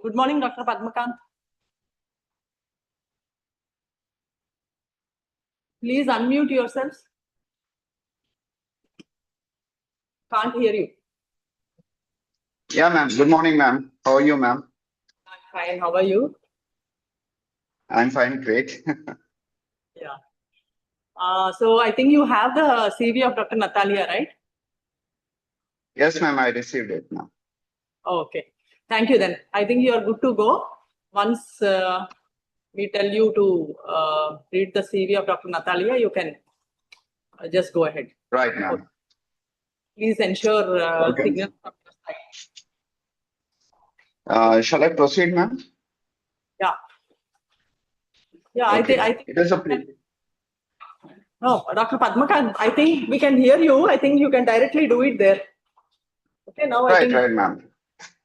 Good morning, Dr. Padmakant. Please unmute yourselves. Can't hear you. Yeah, ma'am. Good morning, ma'am. How are you, ma'am? I'm fine. How are you? I'm fine. Great. Yeah. So I think you have the CV of Dr. Natalia, right? Yes, ma'am. I received it now. Okay. Thank you then. I think you are good to go. Once we tell you to read the CV of Dr. Natalia, you can just go ahead. Right, ma'am. Please ensure Okay. signal from your side. Shall I proceed, ma'am? Yeah. Yeah, Okay. I think It is a pleasure. no, Dr. Padmakant, I think we can hear you. I think you can directly do it there. Okay, now I Right, think right, ma'am.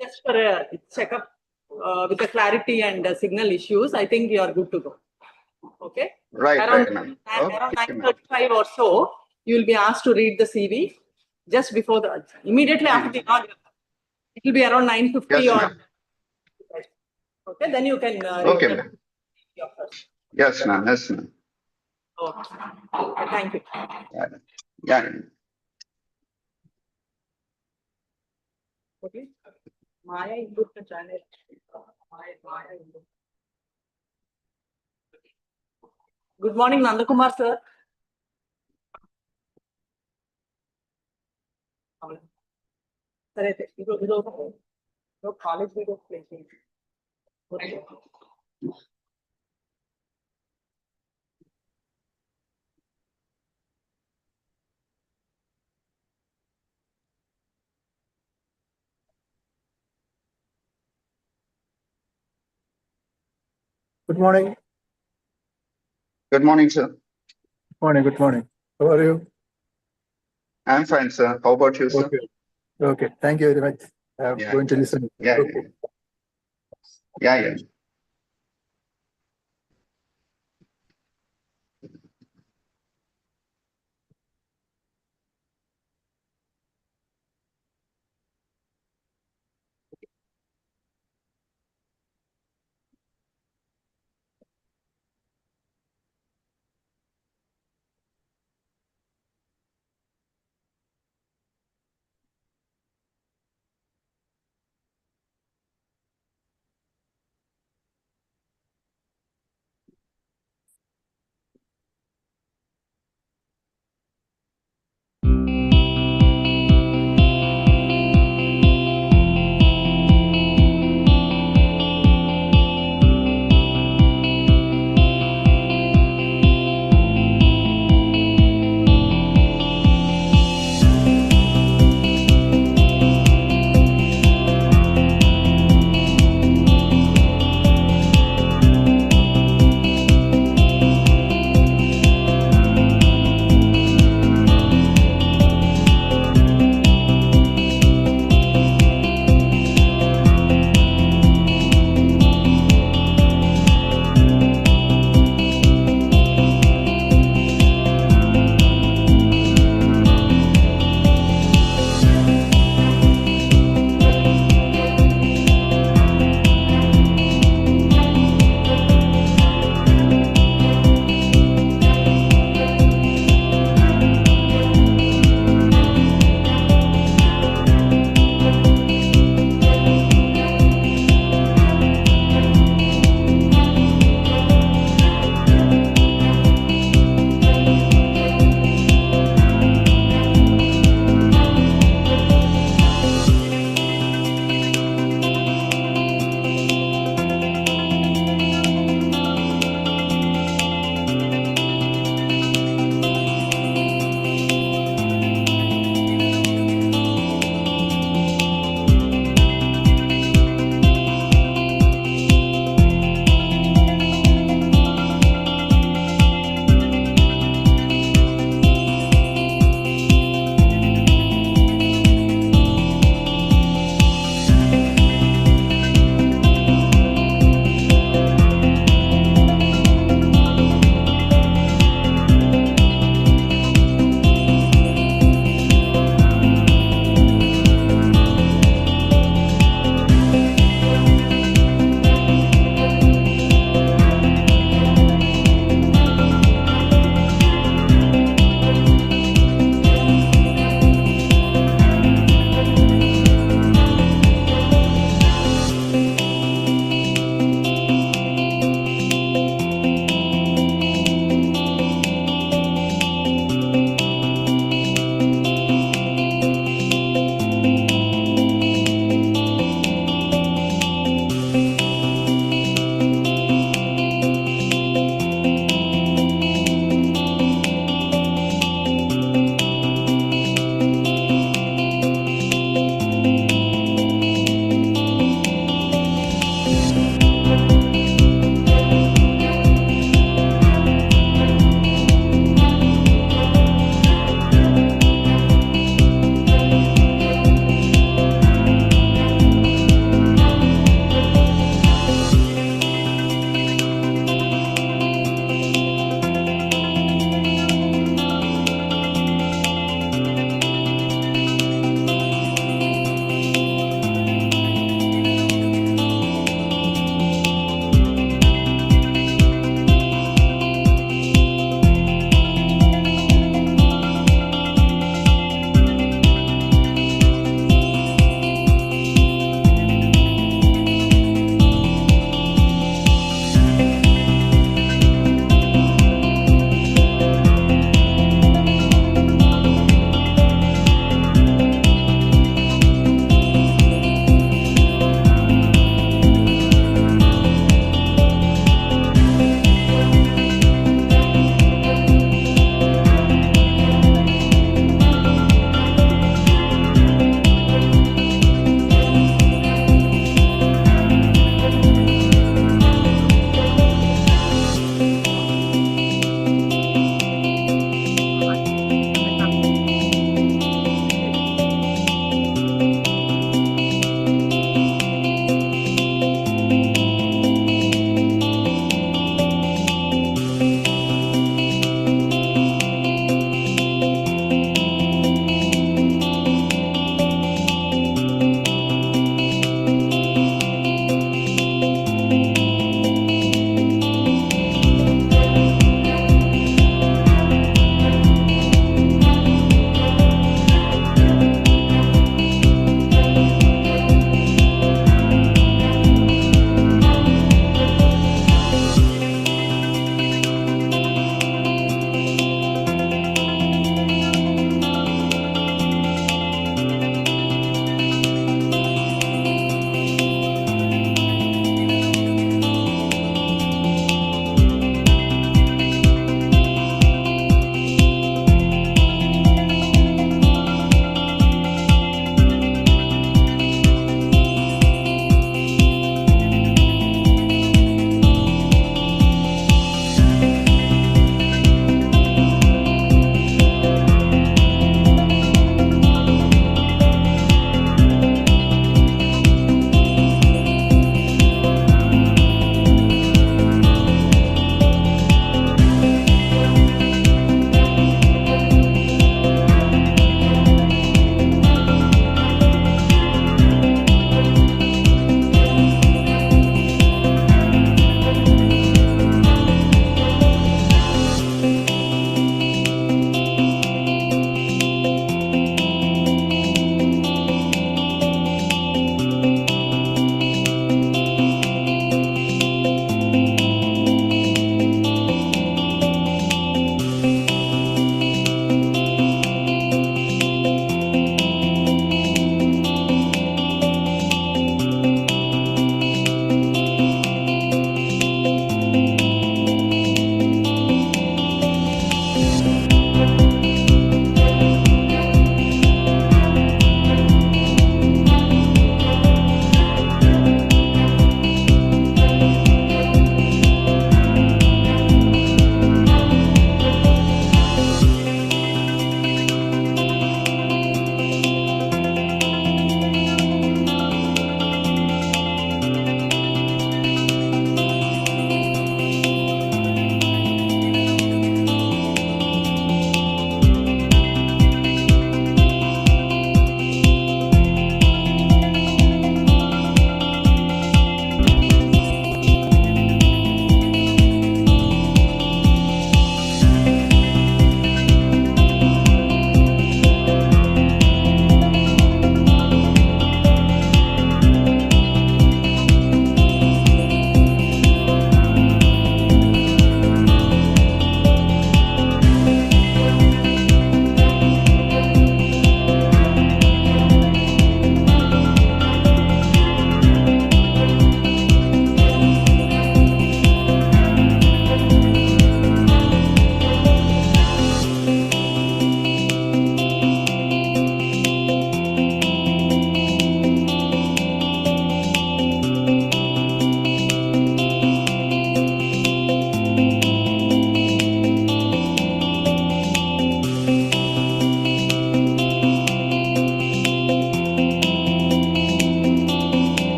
just for a checkup with the clarity and signal issues, I think you are good to go. Okay. Right, Around ma'am. around Okay, ma'am. 9:35 or so, you will be asked to read the CV just before the immediately after the inaugural. It will be around 9:50 Yes, or ma'am. okay. Then you can read Okay, the ma'am. your first. Yes, ma'am. Yes, ma'am. Okay. Thank you. Yeah. Okay. Maya input the channel. Maya input. Good morning, Nandakumar sir. సరే ఇది college video play చేయండి. Good morning. Good morning, sir. Morning. Good morning. How are you? I'm fine, sir. How about you, sir? Okay. Okay. Thank you very much. I'm Yeah. going to listen. Yeah. Okay. Yeah.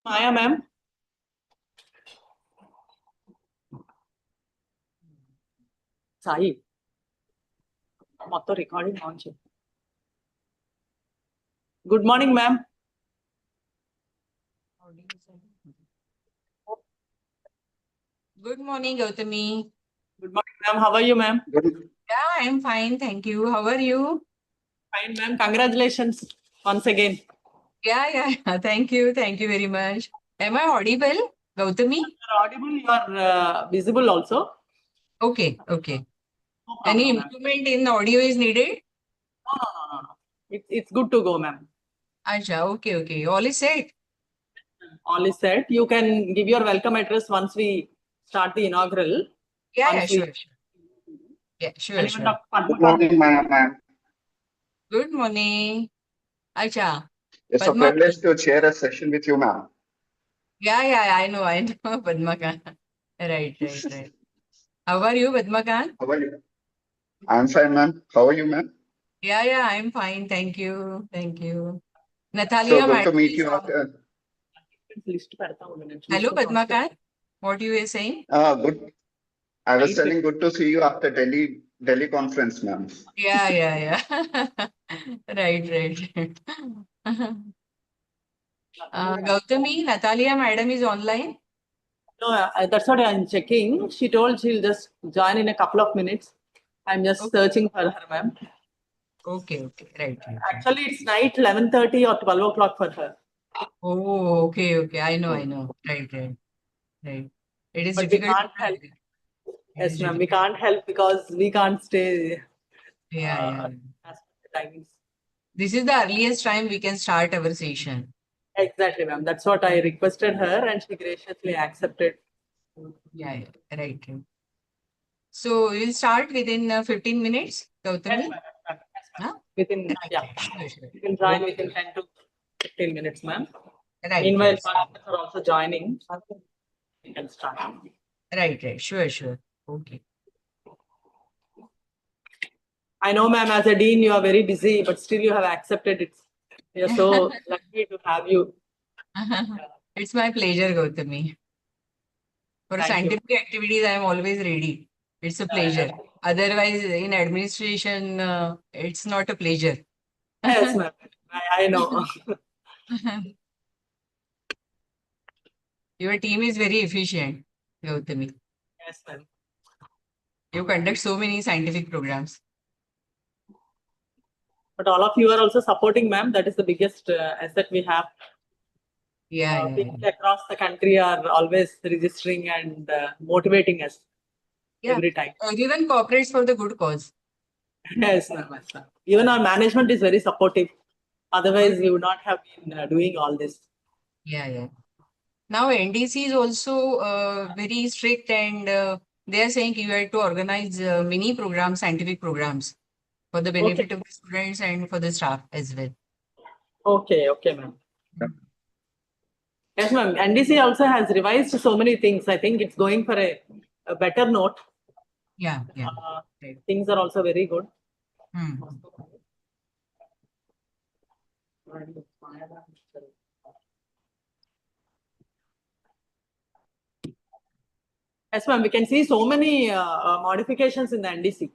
Maya, ma'am. Sai. మొత్తం recording on చేయి. Good morning ma'am. Good morning, Gautami. Good morning ma'am. How are you ma'am? Good. Yeah, I'm fine. Thank you. How are you? Fine ma'am. Congratulations once again. Yeah. Thank you. Thank you very much. Am I audible, Gautami? You're audible, you are visible also. Okay. No Any problem, ma'am. improvement in audio is needed? No. It's good to go, ma'am. Acha, okay. All is set. All is set. You can give your welcome address once we start the inaugural. Yeah, Once sure. Yeah, And sure. even Dr. Good Padma. morning, ma'am. Good morning. Acha. It's a Padma. privilege to chair a session with you, ma'am. Yeah, I know. Padma Khan. Right. How are you, Padma Khan? How are you? I'm fine, ma'am. How are you, ma'am? Yeah, I'm fine. Thank you. So Natalia, good to madam meet is you on. after. List పెడతా ఉండు నేను Hello, చూసుకుంటూ Padma వస్తాను. Khan. What you were saying? Good. I was Right. telling good to see you after Delhi conference, ma'am. Yeah. Right. Gautami, Natalia madam is online. No, that's what I'm checking. She told she'll just join in a couple of minutes. I'm just Okay. searching for her, ma'am. Okay. Right. Actually, it's night 11:30 or 12 o'clock for her. Oh, okay. I know. Right. It is But we difficult. can't help. It Yes, is ma'am. We difficult. can't help because we can't stay Yeah. as per the timings. This is the earliest time we can start our session. Exactly, ma'am. That's what I requested her, and she graciously accepted. Yeah. Right. So we'll start within 15 minutes, Gautami. Yes, ma'am. Huh? Within, Right. yeah. Sure. You can join Okay. within 10 to 15 minutes, ma'am. Right. Meanwhile, partners are also joining. We can start. Right. Sure. Okay. I know, ma'am, as a dean, you are very busy, but still you have accepted it. We are so lucky to have you. It's my pleasure, Gautami. For Thank you. scientific activities, I am always ready. It's a pleasure. Otherwise, in administration, it's not a pleasure. Yes, ma'am. I know. Your team is very efficient, Gautami. Yes, ma'am. You conduct so many scientific programs. But all of you are also supporting, ma'am. That is the biggest asset we have. Yeah. People across the country are always registering and motivating us every time. Everyone cooperates for the good cause. Yes, ma'am. Yes, ma'am. Even our management is very supportive. Otherwise, we would not have been doing all this. Yeah. Now NDC is also very strict, and they are saying you have to organize mini programs, scientific programs, for the benefit of the students and for the staff as well. Okay, ma'am. Yes, ma'am. NDC also has revised so many things. I think it's going for a better note. Yeah. Right. Things are also very good. Yes, ma'am. We can see so many modifications in the NDC.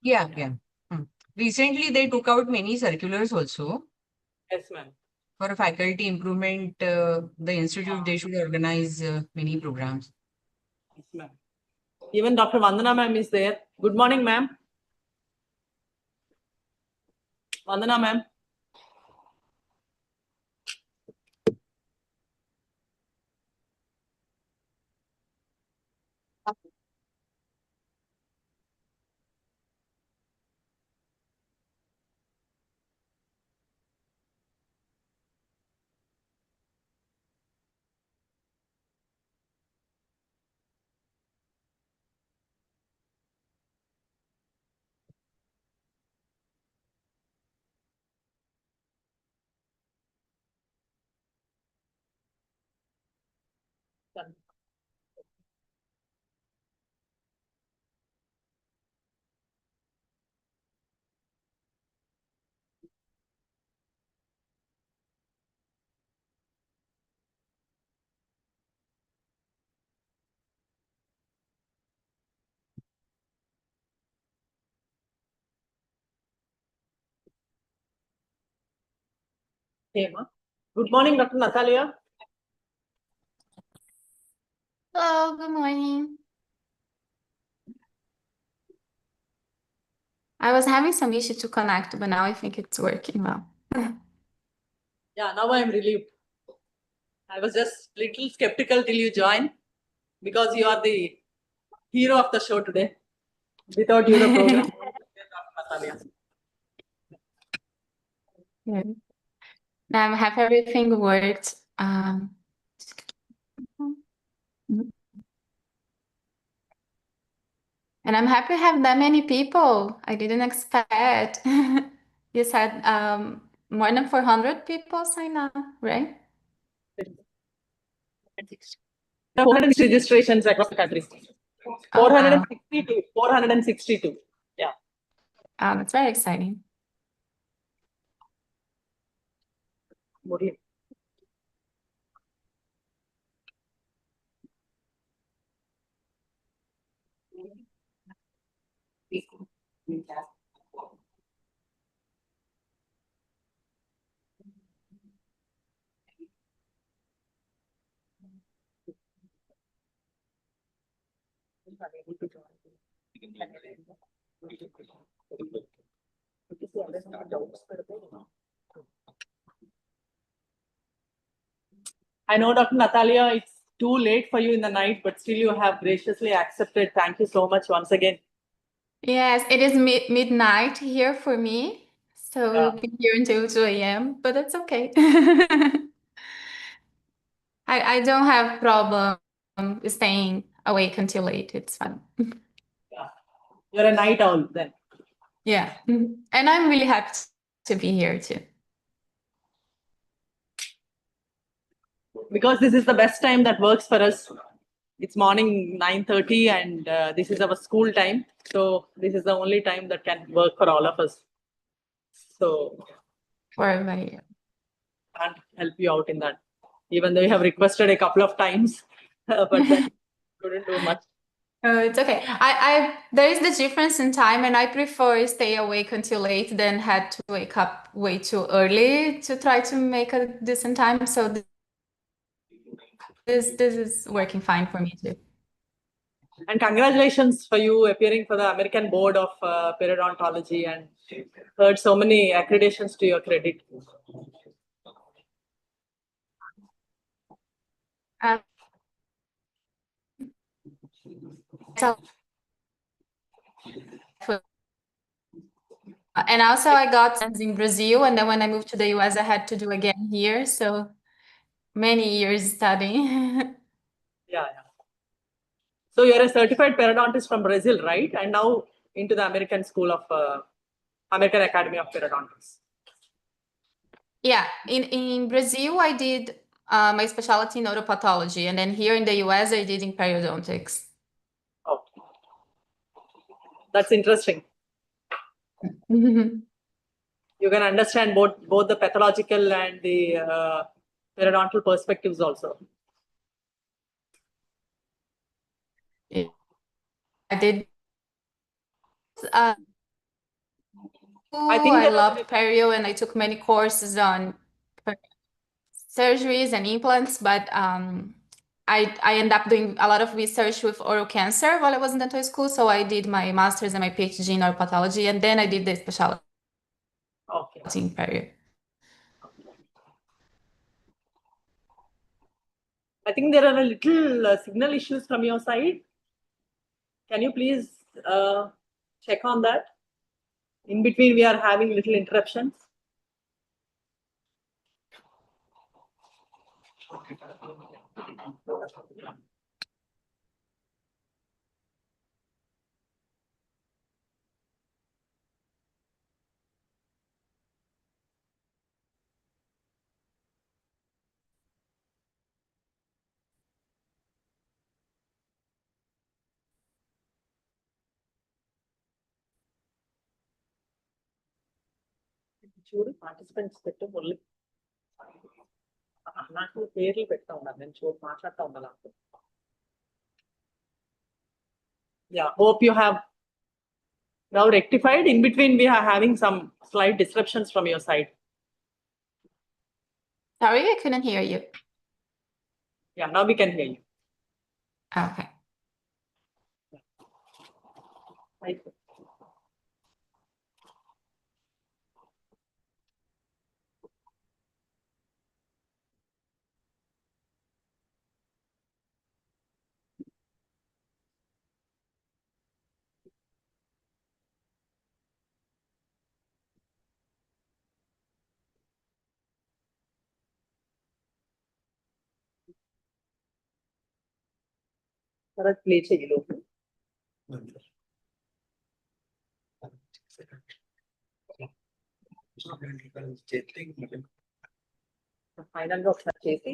Yeah. Recently, they took out many circulars also. Yes, ma'am. For faculty improvement, the institute, they should organize many programs. Yes, ma'am. Even Dr. Vandana ma'am is there. Good morning, ma'am. Vandana ma'am. Hema. Good morning, Dr. Natalia. Hello, good morning. I was having some issue to connect, but now I think it's working well. Yeah, now I am relieved. I was just little skeptical till you joined because you are the hero of the show today. Without you, the program. Natalia. Yeah. Now I'm happy everything worked. And I'm happy to have that many people. I didn't expect. You said more than 400 people sign up, right? 460 registrations across the country. Oh, wow. 462. 462. Yeah. That's very exciting. I know, Dr. Natalia, it's too late for you in the night, but still you have graciously accepted. Thank you so much once again. Yes, it is midnight here for me. So Yeah. we'll be here until 2 a.m., but that's okay. I don't have problem staying awake until late. It's fun. Yeah. You're a night owl then. Yeah. And I'm really happy to be here too. Because this is the best time that works for us. It's morning 9:30 and this is our school time. So this is the only time that can work for all of us. So For everybody. can't help you out in that. Even though you have requested a couple of times, but then couldn't do much. It's okay. There is the difference in time, and I prefer stay awake until late than had to wake up way too early to try to make a decent time. So this is working fine for me too. And congratulations for you appearing for the American Board of Periodontology and heard so many accreditations to your credit. So, and also I got in Brazil, and then when I moved to the US, I had to do again here. So many years studying. Yeah. So you're a certified periodontist from Brazil, right? And now into the American School of American Academy of Periodontics. Yeah, in Brazil, I did my specialty in neuropathology, and then here in the US, I did in periodontics. Oh, that's interesting. You can understand both the pathological and the periodontal perspectives also. I did. I think I loved Perio, and I took many courses on surgeries and implants, but I ended up doing a lot of research with oral cancer while I was in dental school. So I did my master's and my PhD in neuropathology, and then I did the specialty in Perio. I think there are a little signal issues from your side. Can you please check on that? In between, we are having little interruptions. చూడు participants పెట్టు ఒళ్ళు నాకు పేర్లు పెడతా ఉన్నారు నేను చూడు మాట్లాడుతూ ఉండాలి yeah hope you have now rectified. In between we are having some slight disruptions from your side. Sorry, I couldn't hear you. Yeah, now we can hear you. Okay. Right. परत प्ले చేయి లోపు final గా ఒకసారి చేసి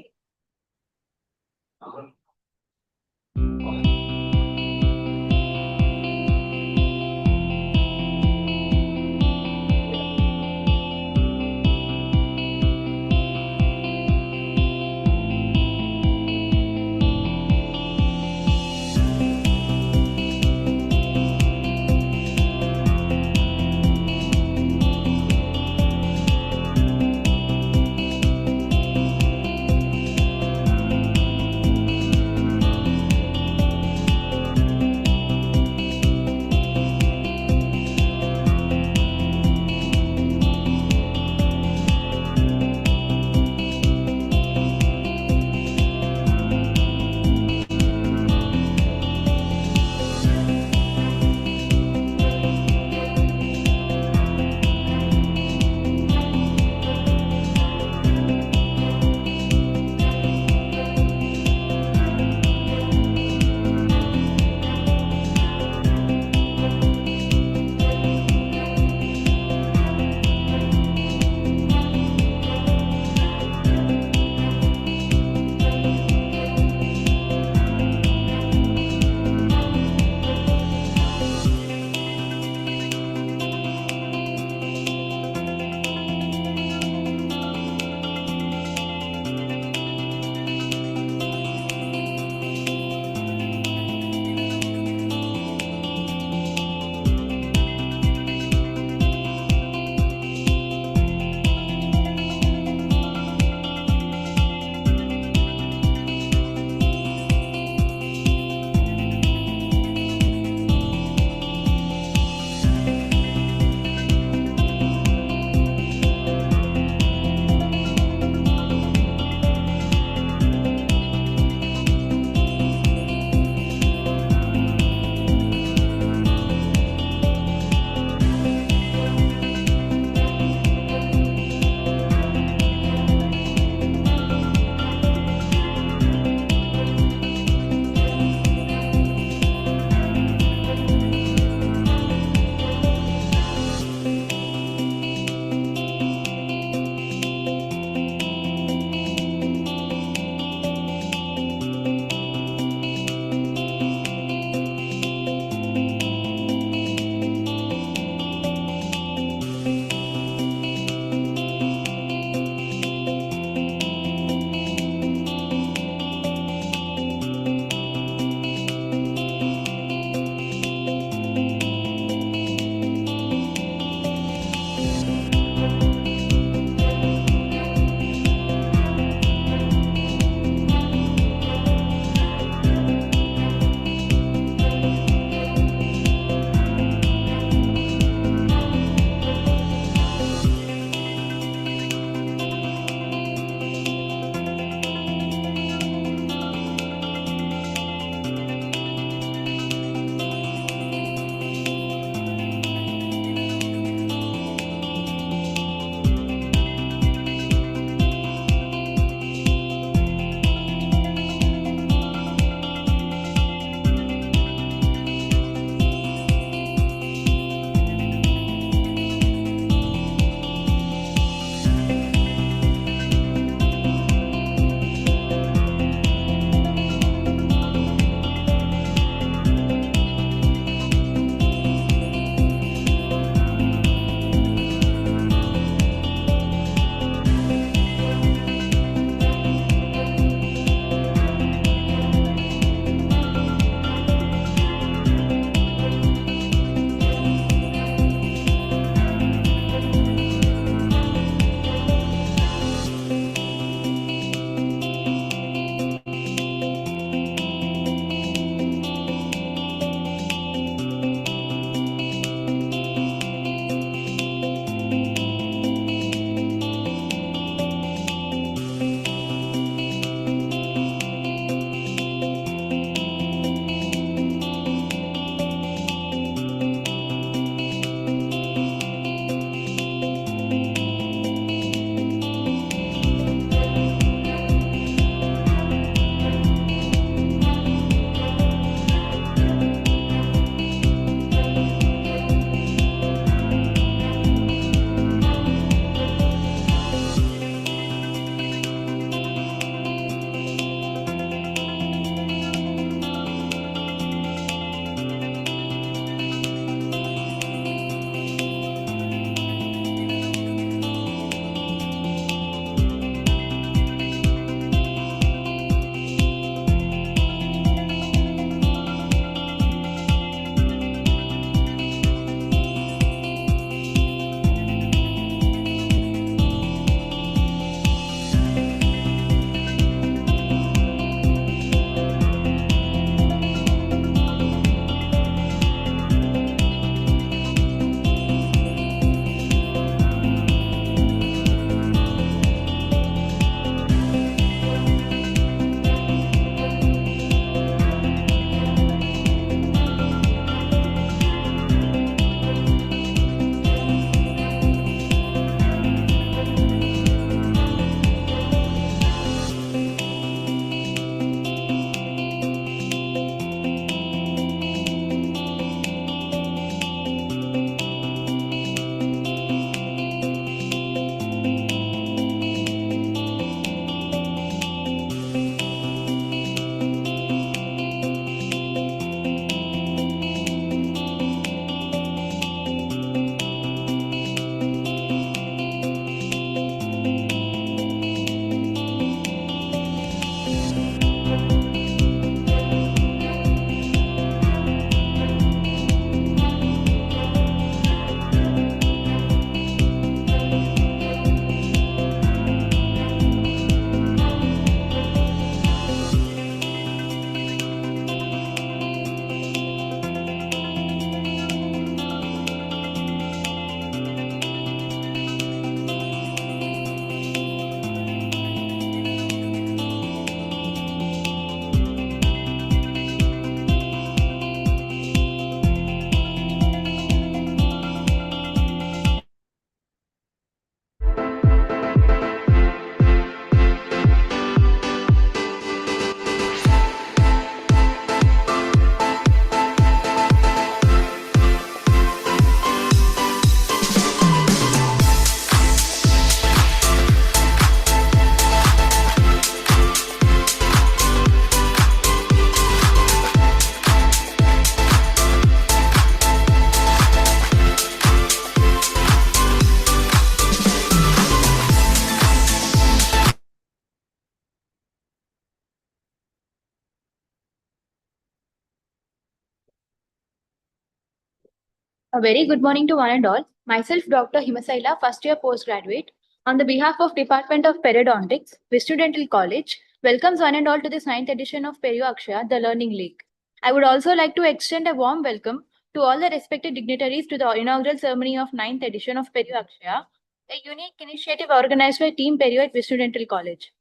A very good morning to one and all. Myself, Dr. Himasaila, first year postgraduate. On the behalf of Department of Periodontics, Vishnu Dental College, welcomes one and all to this 9th edition of Perio Akshaya, the Learning League. I would also like to extend a warm welcome to all the respected dignitaries to the inaugural ceremony of 9th edition of Perio Akshaya, a unique initiative organized by Team Perio at Vishnu Dental College.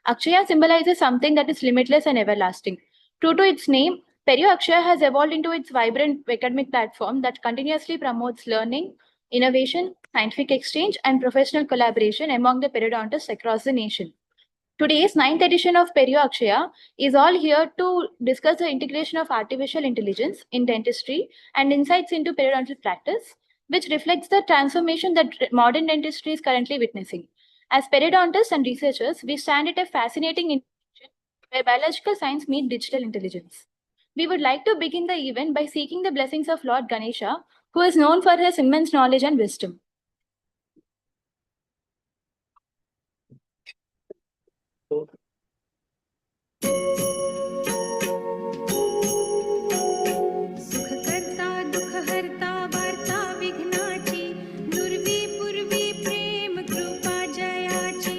Akshaya symbolizes something that is limitless and everlasting. True to its name, Perio Akshaya has evolved into its vibrant academic platform that continuously promotes learning, innovation, scientific exchange, and professional collaboration among the periodontists across the nation. Today's 9th edition of Perio Akshaya is all here to discuss the integration of artificial intelligence in dentistry and insights into periodontal practice, which reflects the transformation that modern dentistry is currently witnessing. As periodontists and researchers, we stand at a fascinating intersection where biological science meets digital intelligence. We would like to begin the event by seeking the blessings of Lord Ganesha, who is known for his immense knowledge and wisdom. सुखकर्ता दुःखहर्ता वार्ता विघ्नाची दुर्वी पूर्वी प्रेम कृपा जयाची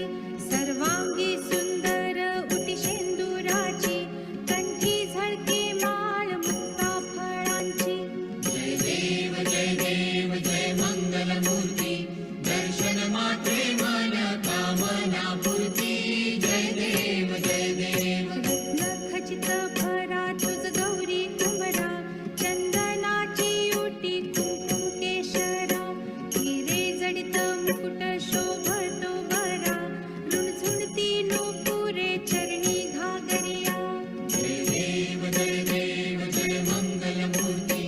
सर्वांगी सुंदर उटिशेंदुराची कंठी झळके माळ मुक्ता फळांची जय देव जय मंगलमूर्ती दर्शन मात्रे मन कामना पूर्ती जय देव रत्न खचित भरा तुझ गौरी कुंभरा चंदनाची उटी कुंकुम केशरा हिरे जडित मुकुट शोभतो बरा रुणझुणती नूपुरे चरणी घागरिया जय देव जय मंगलमूर्ती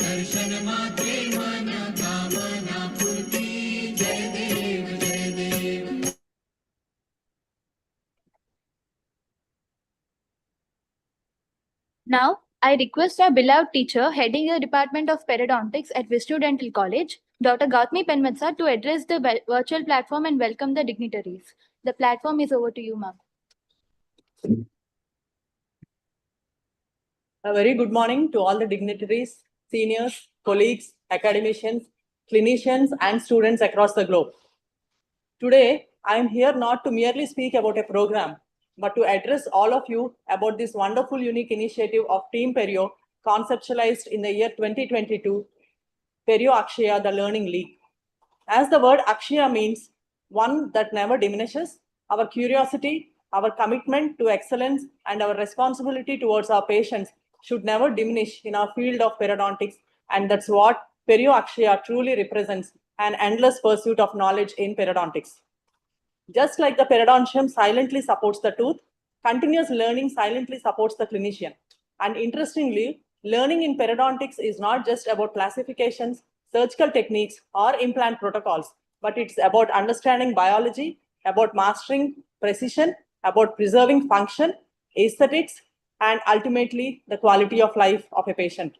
दर्शन मात्रे मन कामना पूर्ती जय देव Now, I request our beloved teacher heading the Department of Periodontics at Vishnu Dental College, Dr. Gautami Penmatsa, to address the virtual platform and welcome the dignitaries. The platform is over to you, ma'am. A very good morning to all the dignitaries, seniors, colleagues, academicians, clinicians, and students across the globe. Today, I am here not to merely speak about a program, but to address all of you about this wonderful, unique initiative of Team Perio, conceptualized in the year 2022, Perio Akshaya, the Learning League. As the word Akshaya means one that never diminishes, our curiosity, our commitment to excellence, and our responsibility towards our patients should never diminish in our field of periodontics. And that's what Perio Akshaya truly represents, an endless pursuit of knowledge in periodontics. Just like the periodontium silently supports the tooth, continuous learning silently supports the clinician. And interestingly, learning in periodontics is not just about classifications, surgical techniques, or implant protocols, but it's about understanding biology, about mastering precision, about preserving function, aesthetics, and ultimately the quality of life of a patient.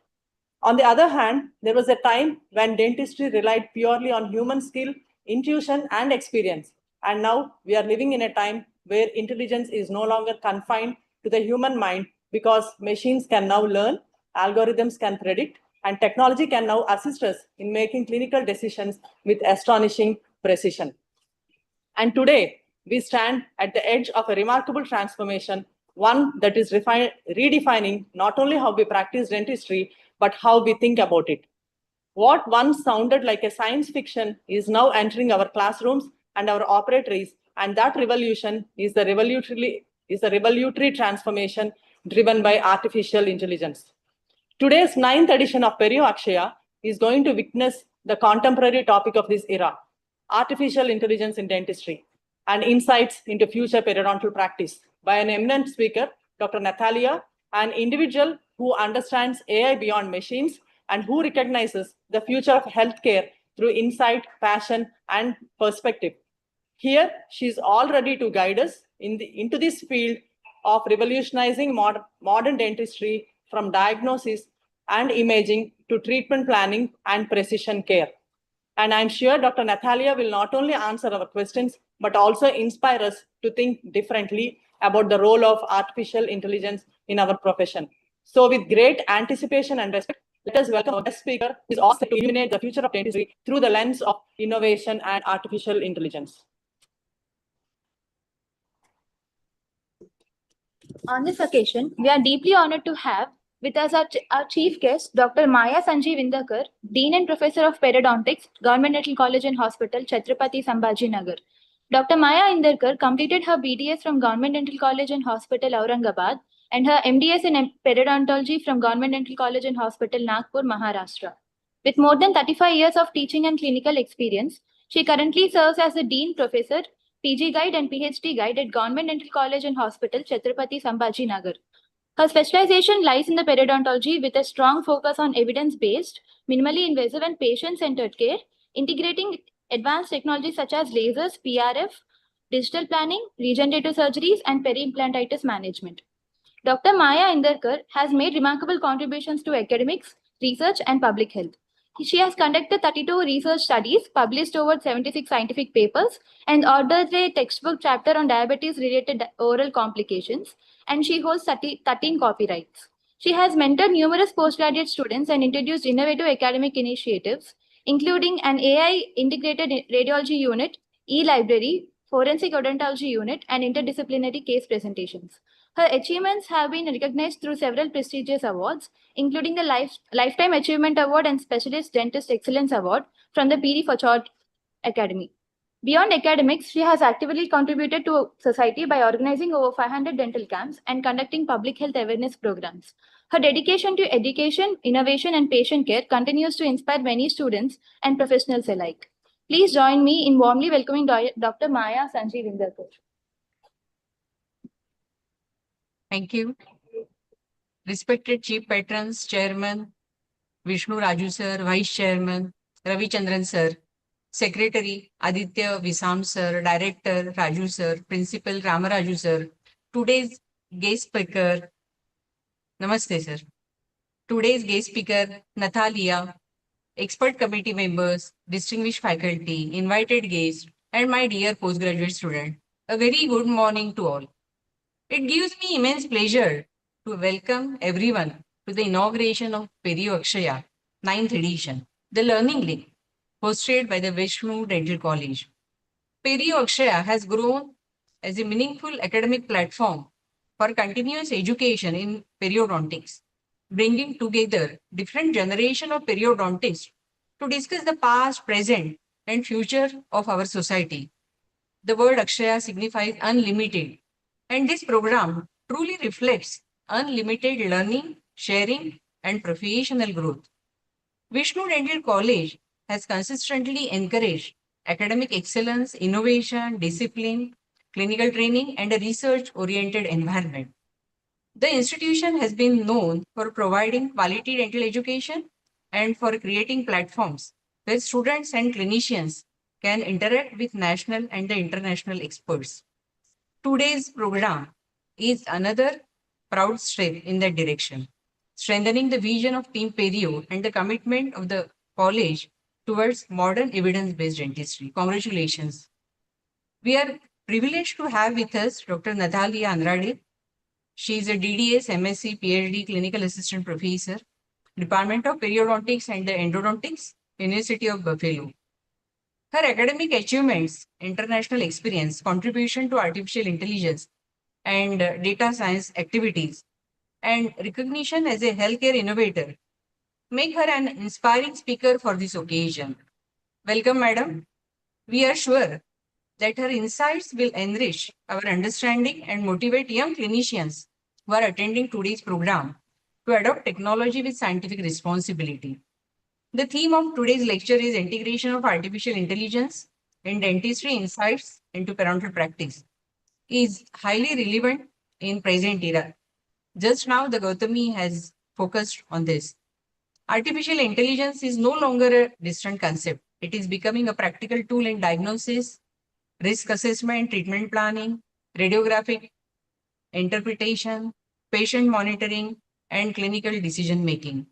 On the other hand, there was a time when dentistry relied purely on human skill, intuition, and experience. And now we are living in a time where intelligence is no longer confined to the human mind because machines can now learn, algorithms can predict, and technology can now assist us in making clinical decisions with astonishing precision. And today, we stand at the edge of a remarkable transformation, one that is redefining not only how we practice dentistry, but how we think about it. What once sounded like a science fiction is now entering our classrooms and our operatories, and that revolution is the revolutionary transformation driven by artificial intelligence. Today's 9th edition of Perio Akshaya is going to witness the contemporary topic of this era, artificial intelligence in dentistry, and insights into future periodontal practice by an eminent speaker, Dr. Natalia, an individual who understands AI beyond machines and who recognizes the future of healthcare through insight, passion, and perspective. Here, she's all ready to guide us into this field of revolutionizing modern dentistry from diagnosis and imaging to treatment planning and precision care. And I'm sure Dr. Natalia will not only answer our questions, but also inspire us to think differently about the role of artificial intelligence in our profession. So with great anticipation and respect, Let us welcome our guest speaker, who is asked to illuminate the future of dentistry through the lens of innovation and artificial intelligence. On this occasion, we are deeply honored to have with us our chief guest, Dr. Maya Sanjeev Indakar, Dean and Professor of Periodontics, Government Dental College and Hospital, Chhatrapati Sambhaji Nagar. Dr. Maya Indakar completed her BDS from Government Dental College and Hospital, Aurangabad, and her MDS in Periodontology from Government Dental College and Hospital, Nagpur, Maharashtra. With more than 35 years of teaching and clinical experience, she currently serves as the Dean Professor, PG Guide and PhD Guide at Government Dental College and Hospital, Chhatrapati Sambhaji Nagar. Her specialization lies in the periodontology with a strong focus on evidence-based, minimally invasive and patient-centered care, integrating advanced technologies such as lasers, PRF, digital planning, regenerative surgeries, and peri-implantitis management. Dr. Maya Inderkar has made remarkable contributions to academics, research, and public health. She has conducted 32 research studies, published over 76 scientific papers, and authored a textbook chapter on diabetes-related oral complications, and she holds 13 copyrights. She has mentored numerous postgraduate students and introduced innovative academic initiatives, including an AI-integrated radiology unit, e-library, forensic odontology unit, and interdisciplinary case presentations. Her achievements have been recognized through several prestigious awards, including the Lifetime Achievement Award and Specialist Dentist Excellence Award from the Perio Academy. Beyond academics, she has actively contributed to society by organizing over 500 dental camps and conducting public health awareness programs. Her dedication to education, innovation, and patient care continues to inspire many students and professionals alike. Please join me in warmly welcoming Dr. Maya Sanjeev Indakar. Thank you. Respected Chief Patrons, Chairman, Vishnu Raju Sir, Vice Chairman, Ravi Chandran Sir, Secretary, Aditya Visam Sir, Director, Raju Sir, Principal, Ramaraju Sir, today's guest speaker, Namaste Sir. Today's guest speaker, Nathalia, expert committee members, distinguished faculty, invited guests, and my dear postgraduate student, a very good morning to all. It gives me immense pleasure to welcome everyone to the inauguration of Perio Akshaya, 9th edition, the Learning Link, hosted by the Vishnu Dental College. Perio Akshaya has grown as a meaningful academic platform for continuous education in periodontics, bringing together different generations of periodontists to discuss the past, present, and future of our society. The word Akshaya signifies unlimited, and this program truly reflects unlimited learning, sharing, and professional growth. Vishnu Dental College has consistently encouraged academic excellence, innovation, discipline, clinical training, and a research-oriented environment. The institution has been known for providing quality dental education and for creating platforms where students and clinicians can interact with national and the international experts. Today's program is another proud step in that direction, strengthening the vision of Team Perio and the commitment of the college towards modern evidence-based dentistry. Congratulations. We are privileged to have with us Dr. Nathalia Andrade. She is a DDS, MSc, PhD, Clinical Assistant Professor, Department of Periodontics and the Endodontics, University of Buffalo. Her academic achievements, international experience, contribution to artificial intelligence and data science activities, and recognition as a healthcare innovator make her an inspiring speaker for this occasion. Welcome, madam. We are sure that her insights will enrich our understanding and motivate young clinicians who are attending today's program to adopt technology with scientific responsibility. The theme of today's lecture is integration of artificial intelligence in dentistry insights into periodontal practice is highly relevant in present era. Just now, the Gautami has focused on this. Artificial intelligence is no longer a distant concept. It is becoming a practical tool in diagnosis, risk assessment, treatment planning, radiographic interpretation, patient monitoring, and clinical decision making.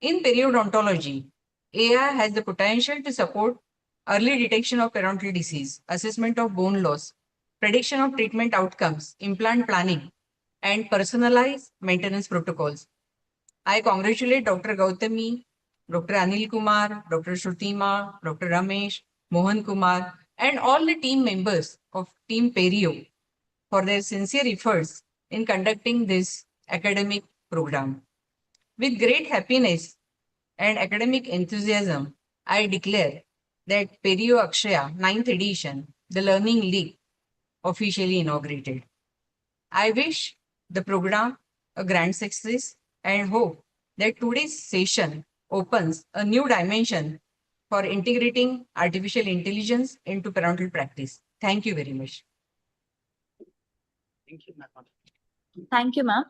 In periodontology, AI has the potential to support early detection of periodontal disease, assessment of bone loss, prediction of treatment outcomes, implant planning, and personalized maintenance protocols. I congratulate Dr. Gautami, Dr. Anil Kumar, Dr. Shrutima, Dr. Ramesh, Mohan Kumar, and all the team members of Team Perio for their sincere efforts in conducting this academic program. With great happiness and academic enthusiasm, I declare that Perio Akshaya 9th edition, the Learning League, officially inaugurated. I wish the program a grand success and hope that today's session opens a new dimension for integrating artificial intelligence into parental practice. Thank you very much. Thank you, ma'am. Thank you, ma'am.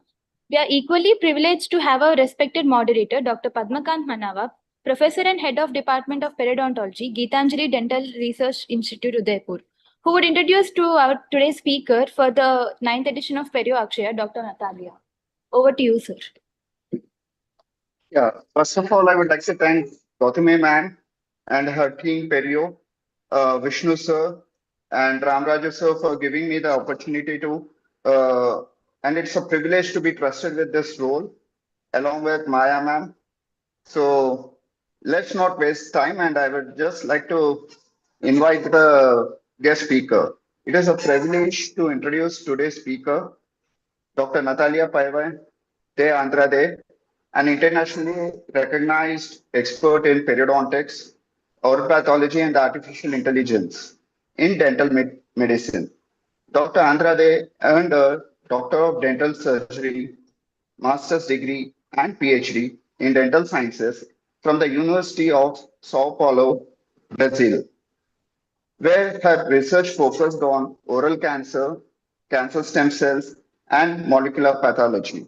We are equally privileged to have our respected moderator, Dr. Padmakant Manava, Professor and Head of Department of Periodontology, Geetanjali Dental Research Institute, Udaipur, who would introduce to our today's speaker for the 9th edition of Perio Akshaya, Dr. Natalia. Over to you, sir. Yeah, first of all, I would like to thank Gautami ma'am and her team Perio, Vishnu sir, and Ramraju sir for giving me the opportunity to, and it's a privilege to be trusted with this role along with Maya ma'am. So let's not waste time, and I would just like to invite the guest speaker. It is a privilege to introduce today's speaker, Dr. Natalia Paiva de Andrade, an internationally recognized expert in periodontics, orthopathology, and artificial intelligence in dental medicine. Dr. Andrade earned a Doctor of Dental Surgery, Master's degree, and PhD in dental sciences from the University of Sao Paulo, Brazil, where her research focused on oral cancer, cancer stem cells, and molecular pathology.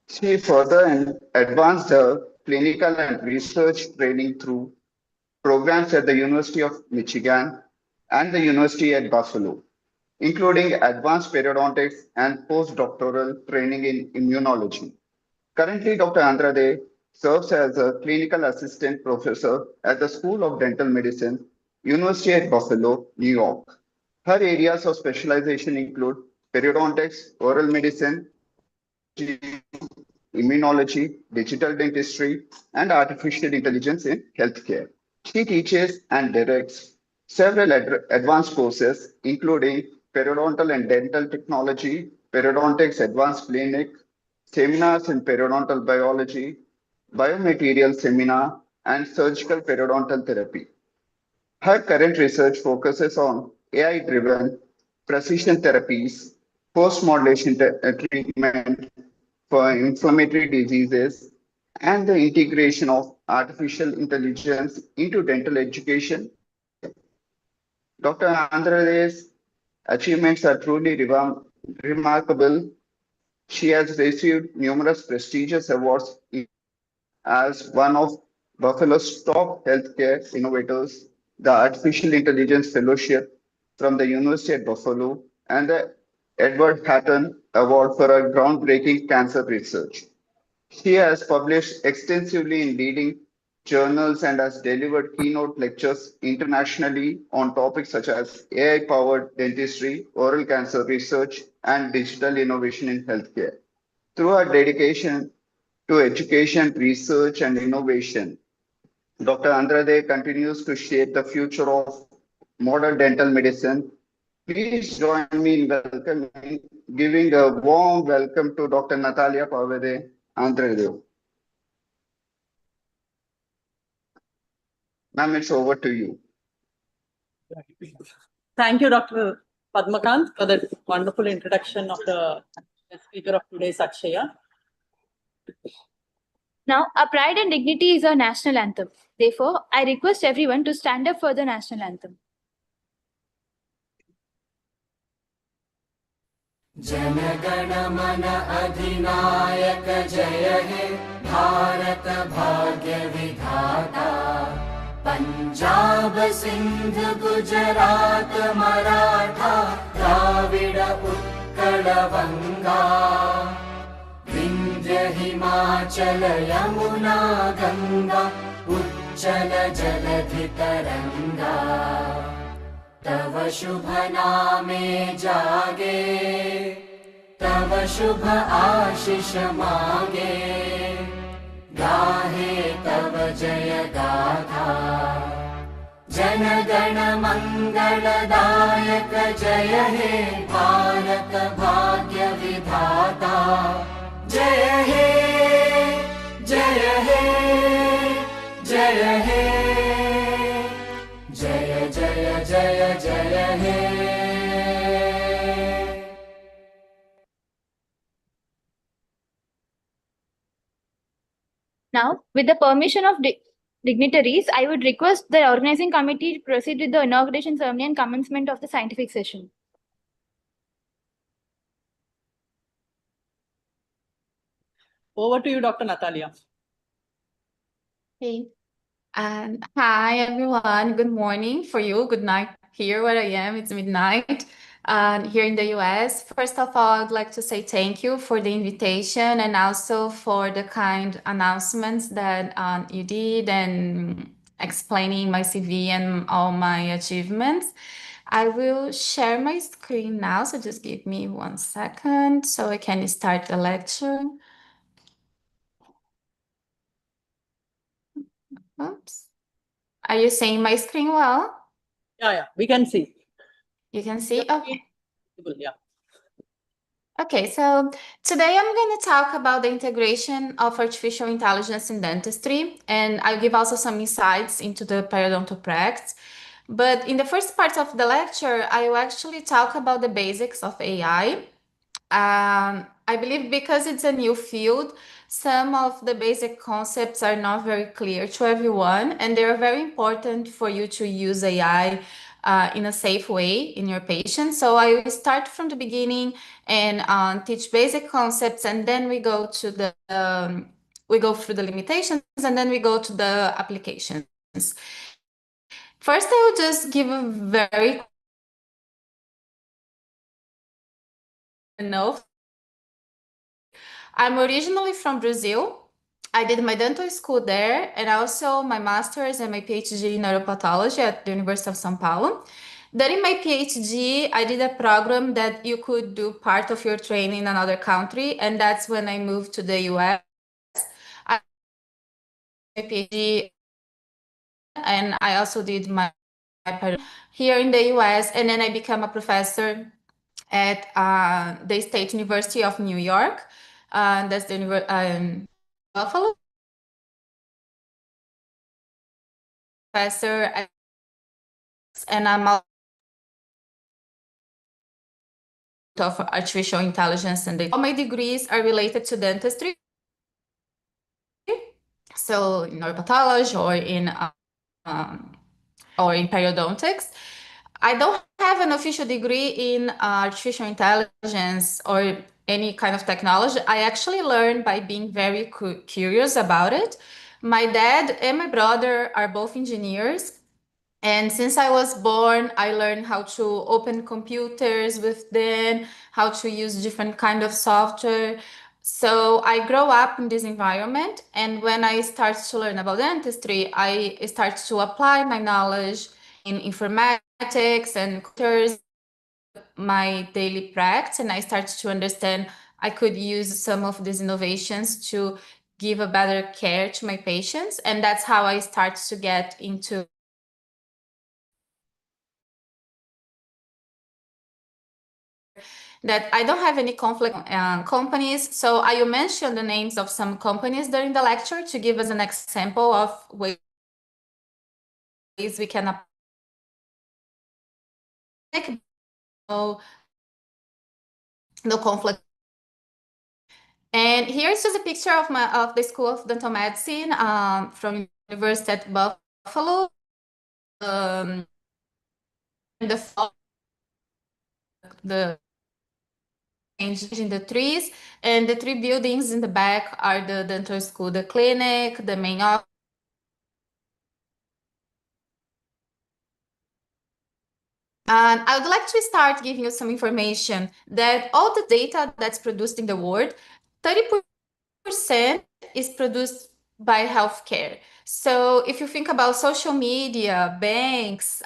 She further advanced her clinical and research training through programs at the University of Michigan and the University at Buffalo, including advanced periodontics and postdoctoral training in immunology. Currently, Dr. Andrade serves as a clinical assistant professor at the School of Dental Medicine, University at Buffalo, New York. Her areas of specialization include periodontics, oral medicine, immunology, digital dentistry, and artificial intelligence in healthcare. She teaches and directs several advanced courses, including periodontal and dental technology, periodontics advanced clinic, seminars in periodontal biology, biomaterial seminar, and surgical periodontal therapy. Her current research focuses on AI-driven precision therapies, post-modulation treatment for inflammatory diseases, and the integration of artificial intelligence into dental education and healthcare. Dr. Andrade's achievements are truly remarkable. She has received numerous prestigious awards as one of Buffalo's top healthcare innovators, the Artificial Intelligence Fellowship from the University at Buffalo, and the Edward Hatton Award for her groundbreaking cancer research. She has published extensively in leading journals and has delivered keynote lectures internationally on topics such as AI powered dentistry, oral cancer research, and digital innovation in healthcare. Through her dedication to education, research, and innovation, Dr. Andrade continues to shape the future of modern dental medicine. Please join me in welcoming, giving a warm welcome to Dr. Natalia Pavede Andrade. Ma'am, it's over to you. Thank you, Dr. Padmakant, for that wonderful introduction of the speaker of today's Akshaya. Now, our pride and dignity is our national anthem. Therefore, I request everyone to stand up for the national anthem. Jana Gana मन अधिनायक जय हे भारत भाग्य विधाता पंजाब सिंध गुजरात मराठा द्राविड उत्कल बंगा विंध्य हिमाचल यमुना गंगा उच्चल जलधि तरंगा तव शुभ नामे जागे तव शुभ आशीष मागे गाहे तव जय गाथा जनगण मङ्गलदायक जय हे भारत भाग्य विधाता जय हे जय हे जय हे जय जय जय जय हे Now, with the permission of dignitaries, I would request the organizing committee to proceed with the inauguration ceremony and commencement of the scientific session. Over to you, Dr. Natalia. Okay. And hi, everyone. Good morning for you. Good night here where I am. It's midnight here in the US. First of all, I'd like to say thank you for the invitation and also for the kind announcements that you did and explaining my CV and all my achievements. I will share my screen now, so just give me 1 second so I can start the lecture. Oops. Are you seeing my screen well? Yeah, we can see. You can see? Okay. Yeah. Okay, so today I'm going to talk about the integration of artificial intelligence in dentistry, and I'll give also some insights into the periodontal practice. But in the first part of the lecture, I will actually talk about the basics of AI. I believe because it's a new field, some of the basic concepts are not very clear to everyone, and they're very important for you to use AI in a safe way in your patients. So I will start from the beginning and teach basic concepts, and then we go to the we go through the limitations, and then we go to the applications. First, I will just give a very enough. I'm originally from Brazil. I did my dental school there and also my master's and my PhD in neuropathology at the University of São Paulo. Then in my PhD, I did a program that you could do part of your training in another country, and that's when I moved to the US. I did my PhD and I also did my here in the US, and then I became a professor at the State University of New York. That's the Buffalo. Professor, and I'm also of artificial intelligence, and all my degrees are related to dentistry. So in neuropathology or in periodontics. I don't have an official degree in artificial intelligence or any kind of technology. I actually learned by being very curious about it. My dad and my brother are both engineers. And since I was born, I learned how to open computers with them, how to use different kind of software. So I grow up in this environment. And when I started to learn about dentistry, I started to apply my knowledge in informatics and computers, my daily practice. And I started to understand I could use some of these innovations to give a better care to my patients. And that's how I started to get into that. I don't have any conflict companies. So I will mention the names of some companies during the lecture to give us an example of ways we can apply. No conflict. And here's just a picture of the School of Dental Medicine from University at Buffalo. The in the trees, and the three buildings in the back are the dental school, the clinic, the main office. And I would like to start giving you some information that all the data that's produced in the world, 30% is produced by healthcare. So if you think about social media, banks,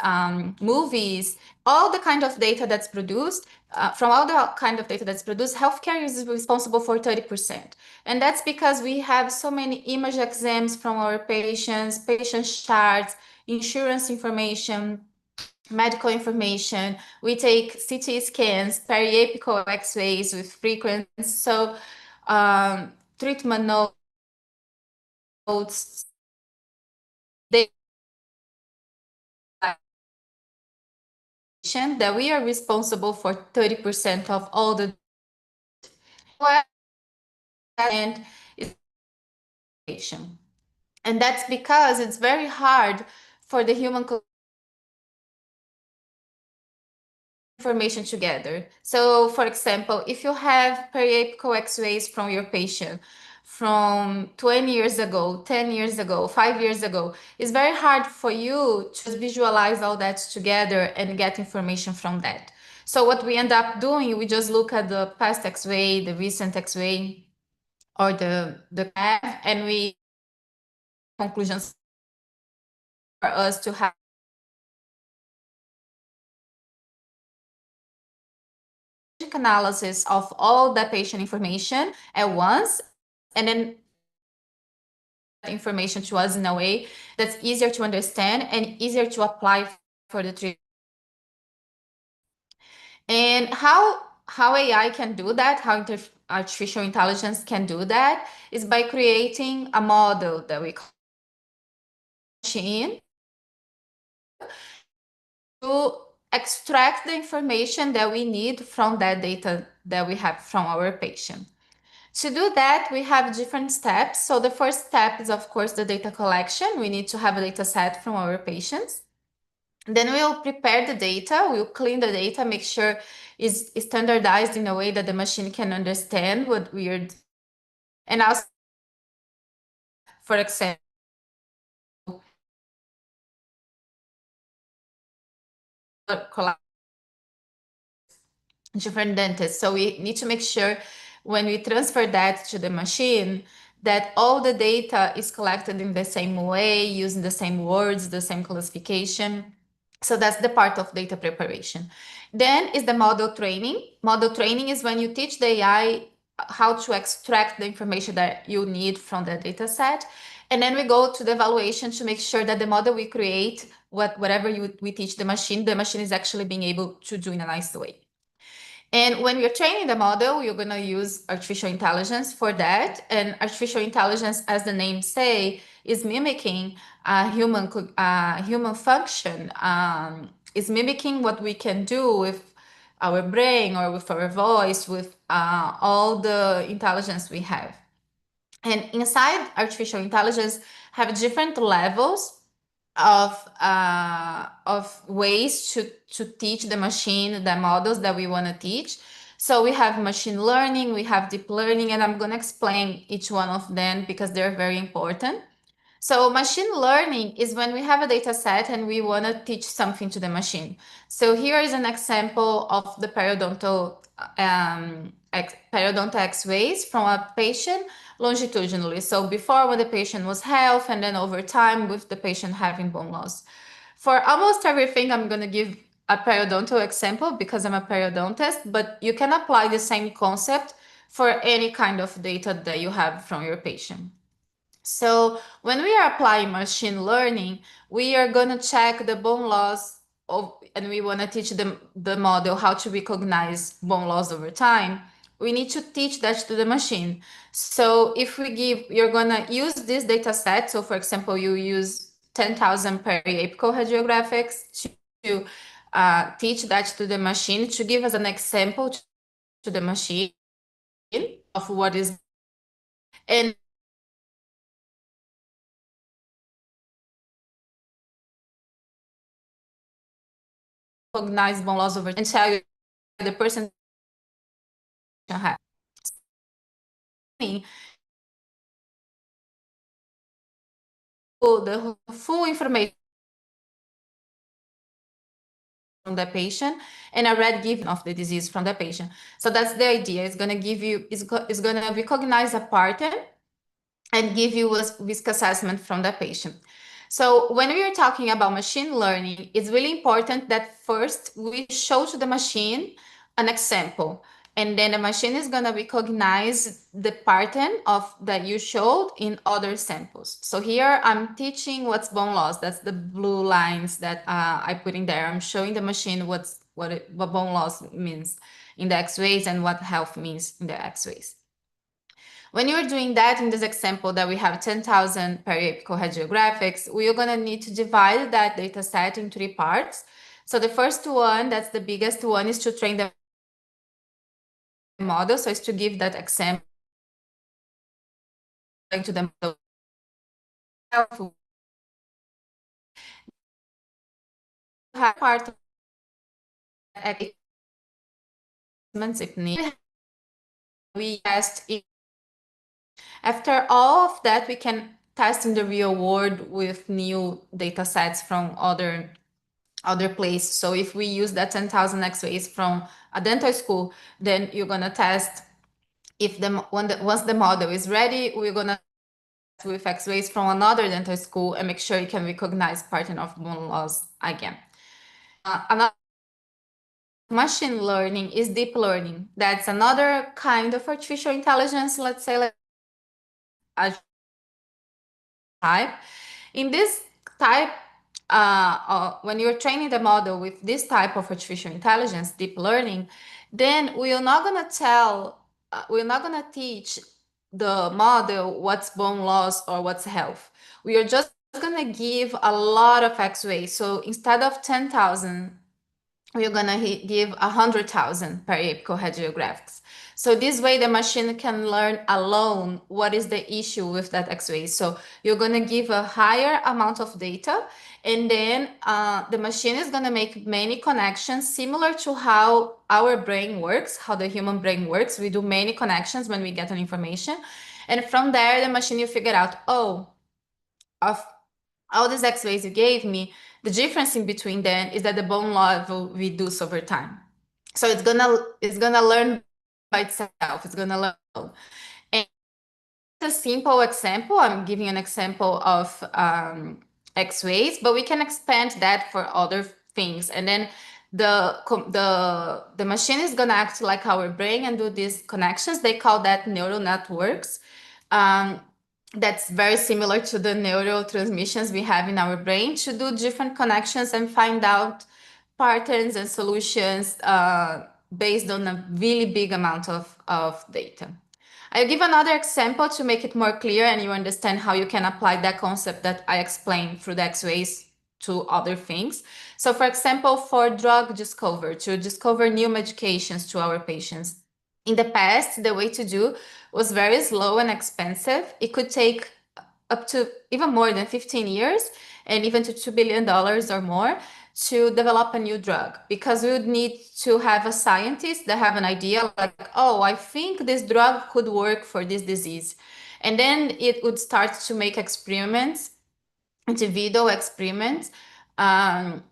movies, all the kind of data that's produced, from all the kind of data that's produced, healthcare is responsible for 30%. And that's because we have so many image exams from our patients, patient charts, insurance information, medical information. We take CT scans, periapical X-rays with frequency. So treatment notes, they that we are responsible for 30% of all the and and that's because it's very hard for the human information together. So for example, if you have periapical X-rays from your patient from 20 years ago, 10 years ago, 5 years ago, it's very hard for you to visualize all that together and get information from that. So what we end up doing, we just look at the past X-ray, the recent X-ray, or the and we conclusions for us to have analysis of all the patient information at once, and then information to us in a way that's easier to understand and easier to apply for the treatment. And how AI can do that, how artificial intelligence can do that, is by creating a model that we call machine to extract the information that we need from that data that we have from our patient. To do that, we have different steps. So the first step is, of course, the data collection. We need to have a data set from our patients. Then we'll prepare the data, we'll clean the data, make sure it's standardized in a way that the machine can understand what we're, and also, for example, different dentists. So we need to make sure when we transfer that to the machine, that all the data is collected in the same way, using the same words, the same classification. So that's the part of data preparation. Then is the model training. Model training is when you teach the AI how to extract the information that you need from the data set. And then we go to the evaluation to make sure that the model we create, whatever we teach the machine is actually being able to do in a nice way. And when we're training the model, you're going to use artificial intelligence for that. And artificial intelligence, as the name say, is mimicking human function. Is mimicking what we can do with our brain or with our voice, with all the intelligence we have. And inside artificial intelligence have different levels of ways to teach the machine the models that we want to teach. So we have machine learning, we have deep learning, and I'm going to explain each one of them because they're very important. So machine learning is when we have a data set and we want to teach something to the machine. So here is an example of the periodontal X-rays from a patient longitudinally. So before, when the patient was healthy, and then over time with the patient having bone loss. For almost everything, I'm going to give a periodontal example because I'm a periodontist, but you can apply the same concept for any kind of data that you have from your patient. So when we are applying machine learning, we are going to check the bone loss and we want to teach the model how to recognize bone loss over time. We need to teach that to the machine. So if you're going to use this data set. So for example, you use 10,000 periapical radiographics to teach that to the machine, to give us an example to the machine of what is, and recognize bone loss over and tell you the person has. The full information from the patient and a red given of the disease from the patient. So that's the idea. It's going to give you, it's going to recognize a pattern and give you a risk assessment from the patient. So when we are talking about machine learning, it's really important that first we show to the machine an example, and then the machine is going to recognize the pattern of that you showed in other samples. So here I'm teaching what's bone loss. That's the blue lines that I put in there. I'm showing the machine what bone loss means in the X-rays and what health means in the X-rays. When you're doing that in this example that we have 10,000 periepical radiographics, we are going to need to divide that data set in 3 parts. So the first one, that's the biggest one, is to train the model. So it's to give that example to the model. Part of if needed, we test it. After all of that, we can test in the real world with new data sets from other places. So if we use that 10,000 X-rays from a dental school, then you're gonna test if once the model is ready, we're gonna test with X-rays from another dental school and make sure you can recognize pattern of bone loss again. Another machine learning is deep learning. That's another kind of artificial intelligence, let's say, like a type. In this type, when you're training the model with this type of artificial intelligence, deep learning, then we're not gonna teach the model what's bone loss or what's health. We are just gonna give a lot of X-rays. So instead of 10,000, we're gonna give 100,000 periepical radiographics. So this way the machine can learn alone what is the issue with that X-ray. So you're gonna give a higher amount of data, and then the machine is gonna make many connections similar to how our brain works, how the human brain works. We do many connections when we get an information. And from there, the machine will figure out, oh, of all these X-rays you gave me, the difference in between them is that the bone level reduce over time. So it's gonna learn by itself. It's gonna learn. And a simple example, I'm giving an example of X-rays, but we can expand that for other things. And then the machine is gonna act like our brain and do these connections. They call that neural networks. That's very similar to the neurotransmissions we have in our brain to do different connections and find out patterns and solutions based on a really big amount of data. I'll give another example to make it more clear and you understand how you can apply that concept that I explained through the X-rays to other things. So for example, for drug discovery, to discover new medications to our patients. In the past, the way to do was very slow and expensive. It could take up to even more than 15 years and even to $2 billion or more to develop a new drug, because we would need to have a scientist that have an idea like, oh, I think this drug could work for this disease. And then it would start to make experiments, individual experiments, to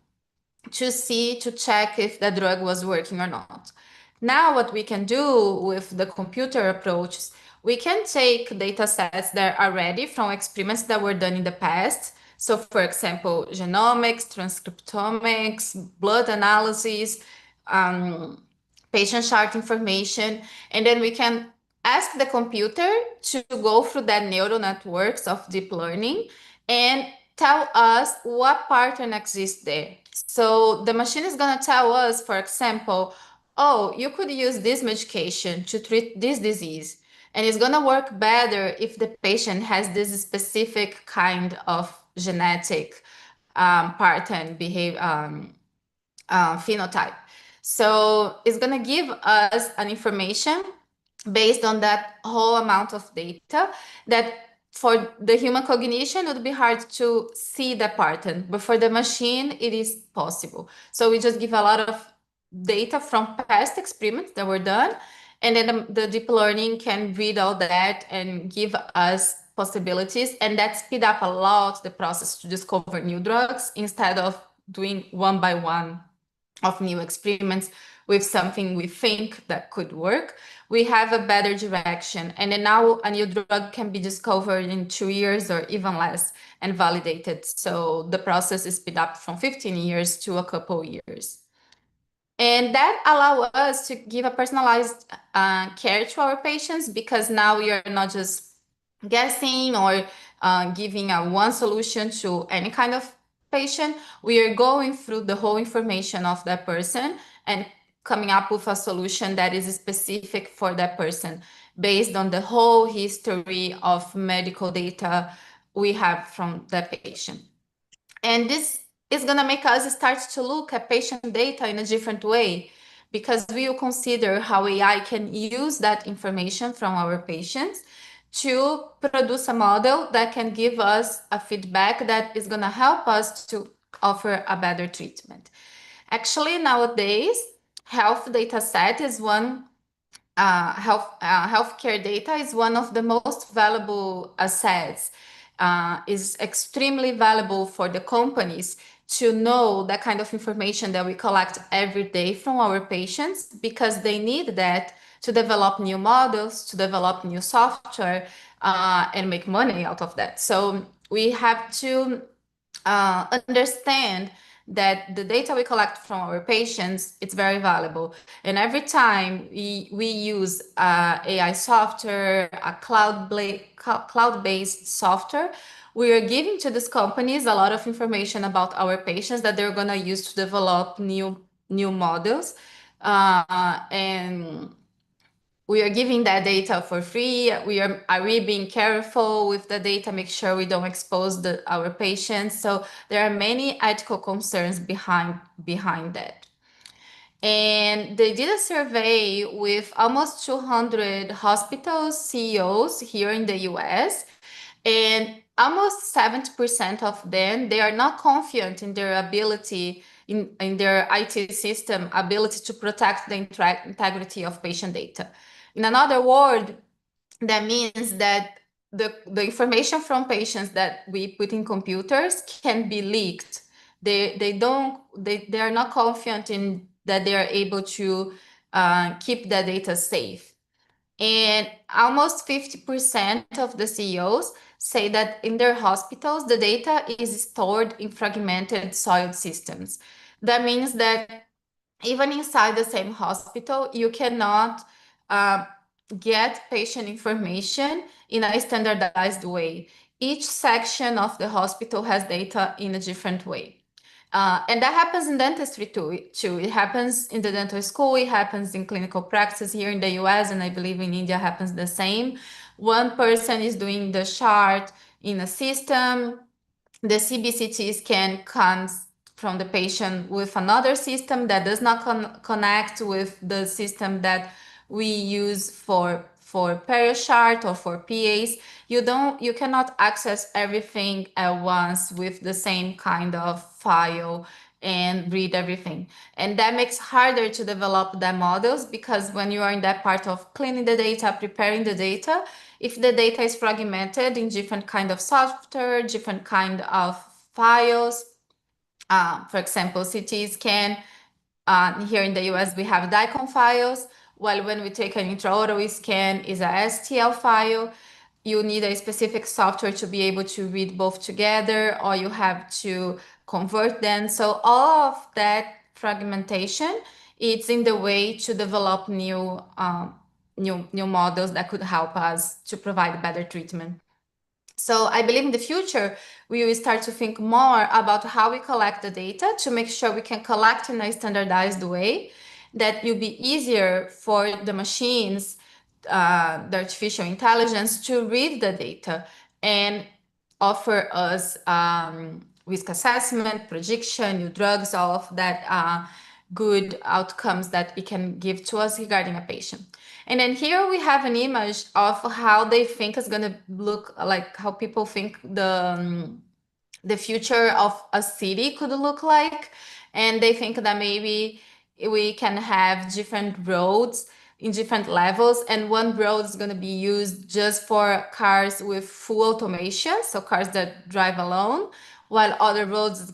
check if the drug was working or not. Now, what we can do with the computer approaches, we can take data sets that are ready from experiments that were done in the past. So, for example, genomics, transcriptomics, blood analysis, patient chart information, and then we can ask the computer to go through that neural networks of deep learning and tell us what pattern exists there. So the machine is going to tell us, for example, oh, you could use this medication to treat this disease. And it's going to work better if the patient has this specific kind of genetic pattern phenotype. So it's going to give us an information based on that whole amount of data that for the human cognition, it would be hard to see the pattern, but for the machine, it is possible. So we just give a lot of data from past experiments that were done, and then the deep learning can read all that and give us possibilities, and that speed up a lot the process to discover new drugs instead of doing one by one of new experiments with something we think that could work. We have a better direction, and then now a new drug can be discovered in 2 years or even less and validated. So the process is speed up from 15 years to a couple years. And that allow us to give a personalized care to our patients, because now we are not just guessing or giving a one solution to any kind of patient. We are going through the whole information of that person and coming up with a solution that is specific for that person based on the whole history of medical data we have from that patient. And this is going to make us start to look at patient data in a different way, because we will consider how AI can use that information from our patients to produce a model that can give us a feedback that is going to help us to offer a better treatment. Actually, nowadays, health data set is one healthcare data is one of the most valuable assets. Is extremely valuable for the companies to know that kind of information that we collect every day from our patients, because they need that to develop new models, to develop new software, and make money out of that. So we have to understand that the data we collect from our patients, it's very valuable. And every time we use AI software, a cloud-based software, we are giving to these companies a lot of information about our patients that they're going to use to develop new models. And we are giving that data for free. Are we being careful with the data, make sure we don't expose our patients? So there are many ethical concerns behind that. And they did a survey with almost 200 hospitals CEOs here in the US, and almost 70% of them, they are not confident in their ability, in their IT system ability to protect the integrity of patient data. In another word, that means that the information from patients that we put in computers can be leaked. They are not confident in that they are able to keep the data safe. And almost 50% of the CEOs say that in their hospitals, the data is stored in fragmented soiled systems. That means that even inside the same hospital, you cannot get patient information in a standardized way. Each section of the hospital has data in a different way. And that happens in dentistry too. It happens in the dental school, it happens in clinical practice here in the US, and I believe in India happens the same. One person is doing the chart in a system, the CBCT scan comes from the patient with another system that does not connect with the system that we use for Perio chart or for PAs. You cannot access everything at once with the same kind of file and read everything. And that makes harder to develop the models, because when you are in that part of cleaning the data, preparing the data, if the data is fragmented in different kind of software, different kind of files, for example, CT scan, here in the US, we have DICOM files, while when we take an intraoral scan is a STL file. You need a specific software to be able to read both together, or you have to convert them. So all of that fragmentation, it's in the way to develop new models that could help us to provide better treatment. So I believe in the future, we will start to think more about how we collect the data to make sure we can collect in a standardized way that will be easier for the machines, the artificial intelligence, to read the data and offer us risk assessment, prediction, new drugs, all of that good outcomes that it can give to us regarding a patient. And then here we have an image of how they think is going to look like, how people think the future of a city could look like. And they think that maybe we can have different roads in different levels, and one road is going to be used just for cars with full automation, so cars that drive alone, while other roads are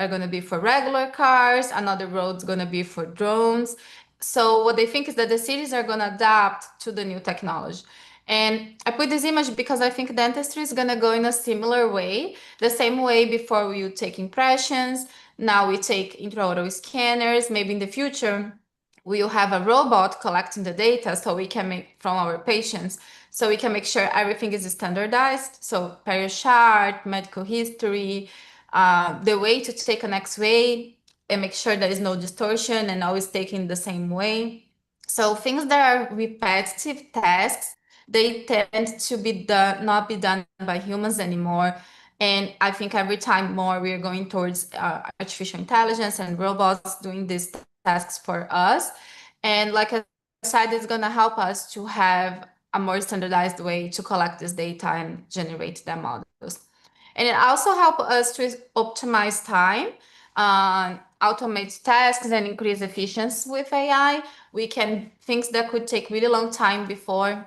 going to be for regular cars, another road is going to be for drones. So what they think is that the cities are going to adapt to the new technology. And I put this image because I think dentistry is going to go in a similar way, the same way before we would take impressions, Now we take intraoral scanners. Maybe in the future, we'll have a robot collecting the data so we can make from our patients, so we can make sure everything is standardized. So Perio chart, medical history, the way to take an X-ray and make sure there is no distortion and always taken the same way. So things that are repetitive tasks, they tend to be done, not be done by humans anymore. And I think every time more we are going towards artificial intelligence and robots doing these tasks for us. And like I said, it's going to help us to have a more standardized way to collect this data and generate the models. And it also helps us to optimize time, automate tasks, and increase efficiency with AI. We can, things that could take really long time before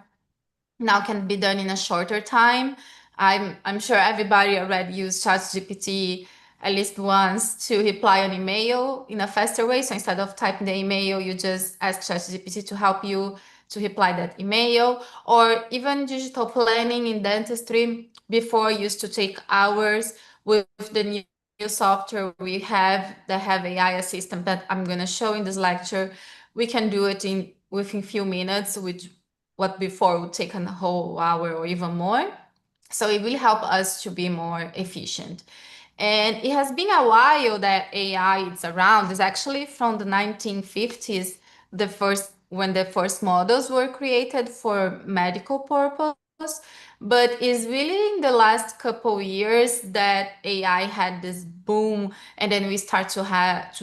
now can be done in a shorter time. I'm sure everybody already used ChatGPT at least once to reply an email in a faster way. So instead of typing the email, you just ask ChatGPT to help you to reply that email. Or even digital planning in dentistry before used to take hours. With the new software we have that have AI assistant that I'm going to show in this lecture, we can do it within few minutes, which what before would take a whole hour or even more. So it will help us to be more efficient. And it has been a while that AI is around. It's actually from the 1950s, when the first models were created for medical purpose. But it's really in the last couple years that AI had this boom, and then we start to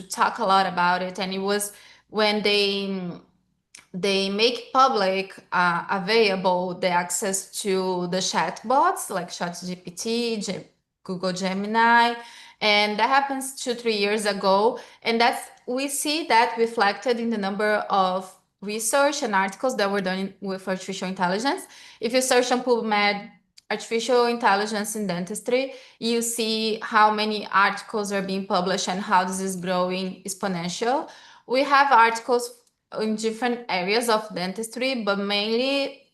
talk a lot about it. And it was when they make public available the access to the chatbots like ChatGPT, Google Gemini, and that happens 2-3 years ago. And we see that reflected in the number of research and articles that were done with artificial intelligence. If you search on PubMed artificial intelligence in dentistry, you see how many articles are being published and how this is growing exponential. We have articles in different areas of dentistry, but mainly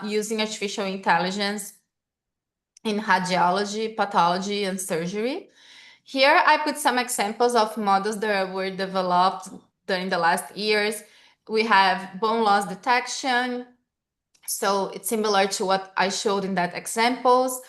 using artificial intelligence in radiology, pathology, and surgery. Here I put some examples of models that were developed during the last years. We have bone loss detection. So it's similar to what I showed in that examples.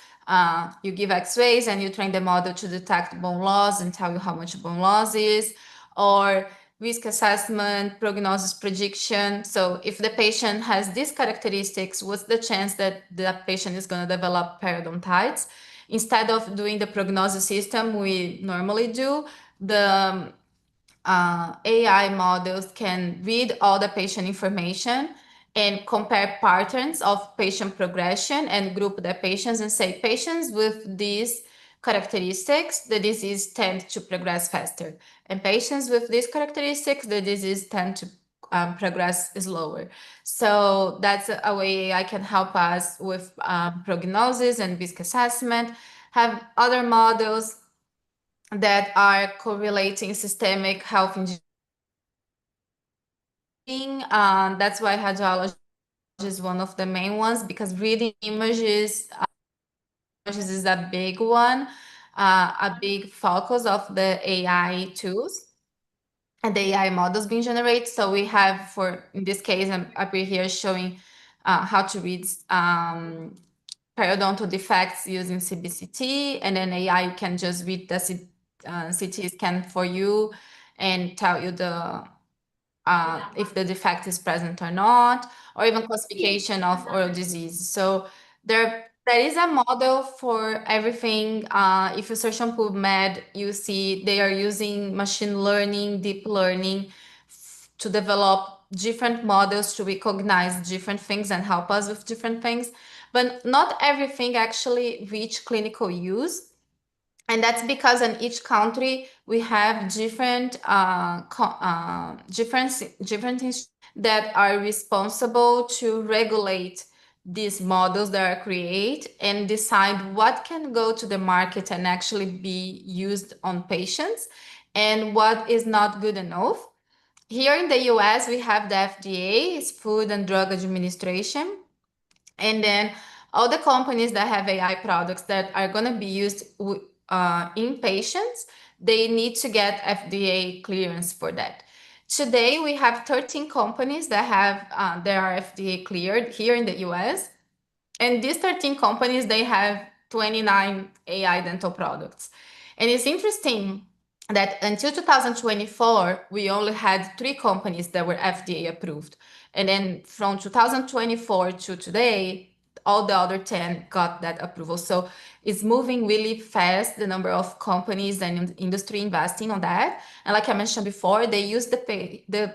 You give X-rays and you train the model to detect bone loss and tell you how much bone loss is. Or risk assessment, prognosis prediction. So if the patient has these characteristics, what's the chance that the patient is going to develop periodontitis? Instead of doing the prognosis system we normally do, the AI models can read all the patient information and compare patterns of patient progression and group the patients and say patients with these characteristics, the disease tend to progress faster. And patients with these characteristics, the disease tend to progress slower. So that's a way I can help us with prognosis and risk assessment. Have other models that are correlating systemic health engineering. That's why radiology is one of the main ones, because reading images is a big one, a big focus of the AI tools and the AI models being generated. So we have, in this case, I'm up here showing how to read periodontal defects using CBCT, and then AI can just read the CT scan for you and tell you if the defect is present or not, or even classification of oral disease. So there is a model for everything. If you search on PubMed, you see they are using machine learning, deep learning to develop different models to recognize different things and help us with different things. But not everything actually reach clinical use. And that's because in each country we have different things that are responsible to regulate these models that are created and decide what can go to the market and actually be used on patients and what is not good enough. Here in the US, we have the FDA, it's Food and Drug Administration. And then all the companies that have AI products that are going to be used in patients, they need to get FDA clearance for that. Today, we have 13 companies that have that are FDA cleared here in the US. And these 13 companies, they have 29 AI dental products. And it's interesting that until 2024, we only had 3 companies that were FDA approved. And then from 2024 to today, all the other 10 got that approval. So it's moving really fast, the number of companies and industry investing on that. And like I mentioned before, they use the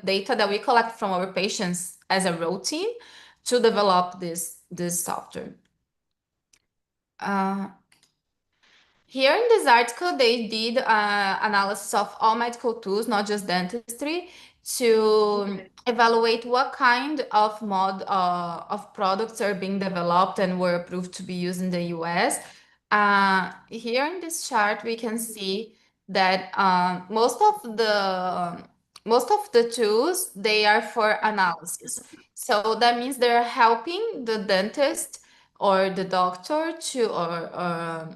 data that we collect from our patients as a routine to develop this software. Here in this article, they did analysis of all medical tools, not just dentistry, to evaluate what kind of of products are being developed and were approved to be used in the US. Here in this chart, we can see that most of the tools, they are for analysis. So that means they're helping the dentist or the doctor or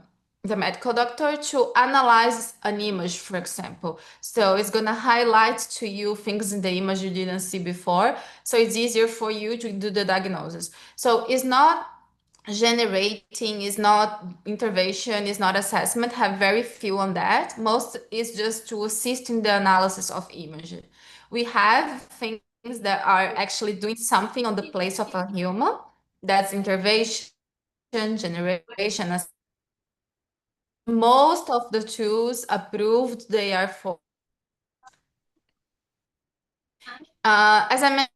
the medical doctor to analyze an image, for example. So it's going to highlight to you things in the image you didn't see before. So it's easier for you to do the diagnosis. So it's not generating, is not intervention, is not assessment, have very few on that. Most is just to assist in the analysis of image. We have things that are actually doing something on the place of a human. That's intervention, generation. Most of the tools approved, they are for. As I mentioned,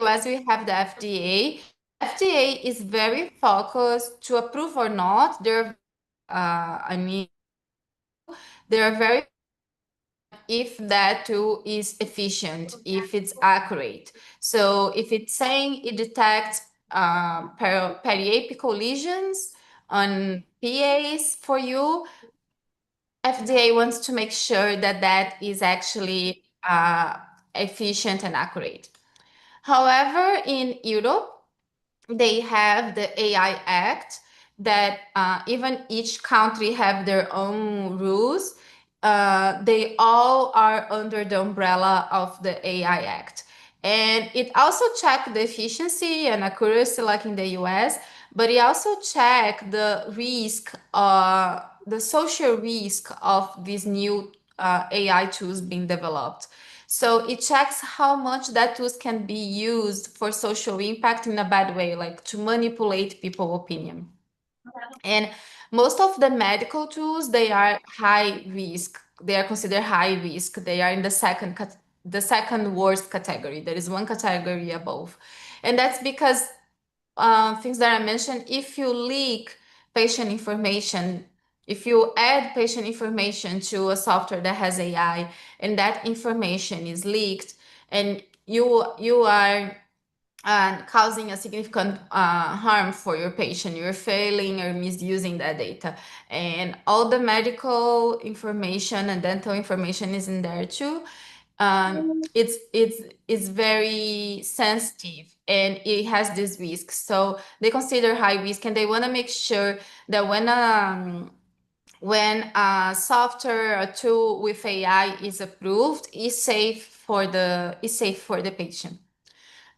as we have the FDA, FDA is very focused to approve or not. They're very if that tool is efficient, if it's accurate. So if it's saying it detects periapical lesions on PAs for you, FDA wants to make sure that that is actually efficient and accurate. However, in Europe, they have the AI Act that even each country have their own rules. They all are under the umbrella of the AI Act. And it also check the efficiency and accuracy like in the US, but it also check the risk, the social risk of these new AI tools being developed. So it checks how much that tools can be used for social impact in a bad way, like to manipulate people's opinion. And most of the medical tools, they are high risk. They are considered high risk. They are in the second worst category. There is one category above. And that's because things that I mentioned, if you leak patient information, if you add patient information to a software that has AI and that information is leaked and you are causing a significant harm for your patient, you're failing or misusing that data. And all the medical information and dental information is in there too. It's very sensitive and it has this risk. So they consider high risk and they want to make sure that when a software or tool with AI is approved, is safe for the patient.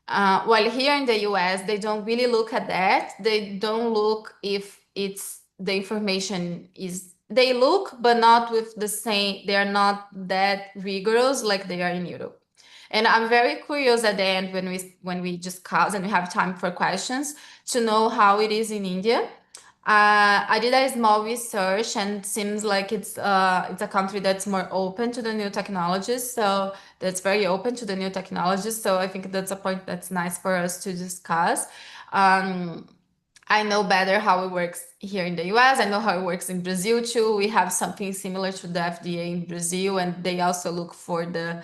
While here in the US, they don't really look at that. They don't look if the information is, they look, but not with the same, they are not that rigorous like they are in Europe. And I'm very curious at the end when we discuss and we have time for questions to know how it is in India. I did a small research and seems like it's a country that's more open to the new technologies. So that's very open to the new technologies. So I think that's a point that's nice for us to discuss. I know better how it works here in the US. I know how it works in Brazil too. We have something similar to the FDA in Brazil, and they also look for the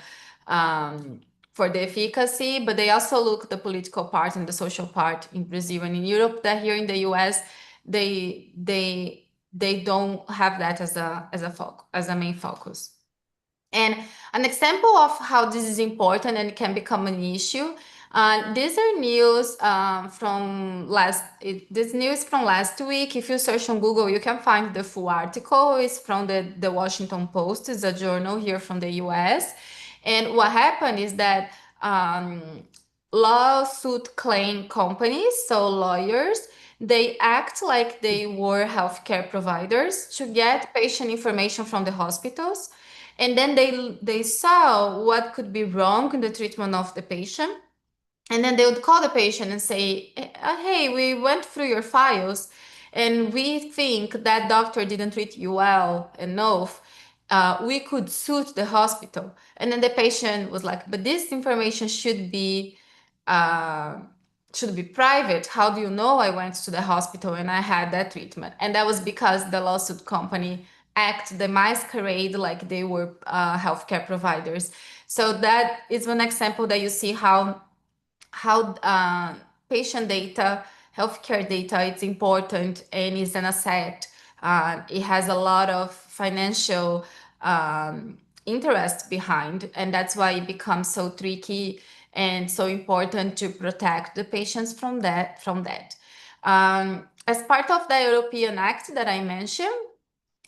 efficacy, but they also look the political part and the social part in Brazil and in Europe. That here in the US, they don't have that as a main focus. And an example of how this is important and can become an issue, These are news from this news from last week. If you search on Google, you can find the full article. It's from the Washington Post. It's a journal here from the US. And what happened is that lawsuit claim companies, so lawyers, they act like they were healthcare providers to get patient information from the hospitals. And then they saw what could be wrong in the treatment of the patient. And then they would call the patient and say, hey, we went through your files and we think that doctor didn't treat you well enough. We could sue the hospital. And then the patient was like, but this information should be private. How do you know I went to the hospital and I had that treatment? And that was because the lawsuit company act the masquerade like they were healthcare providers. So that is one example that you see how patient data, healthcare data, it's important and is an asset. It has a lot of financial interest behind, and that's why it becomes so tricky and so important to protect the patients from that. As part of the European Act that I mentioned,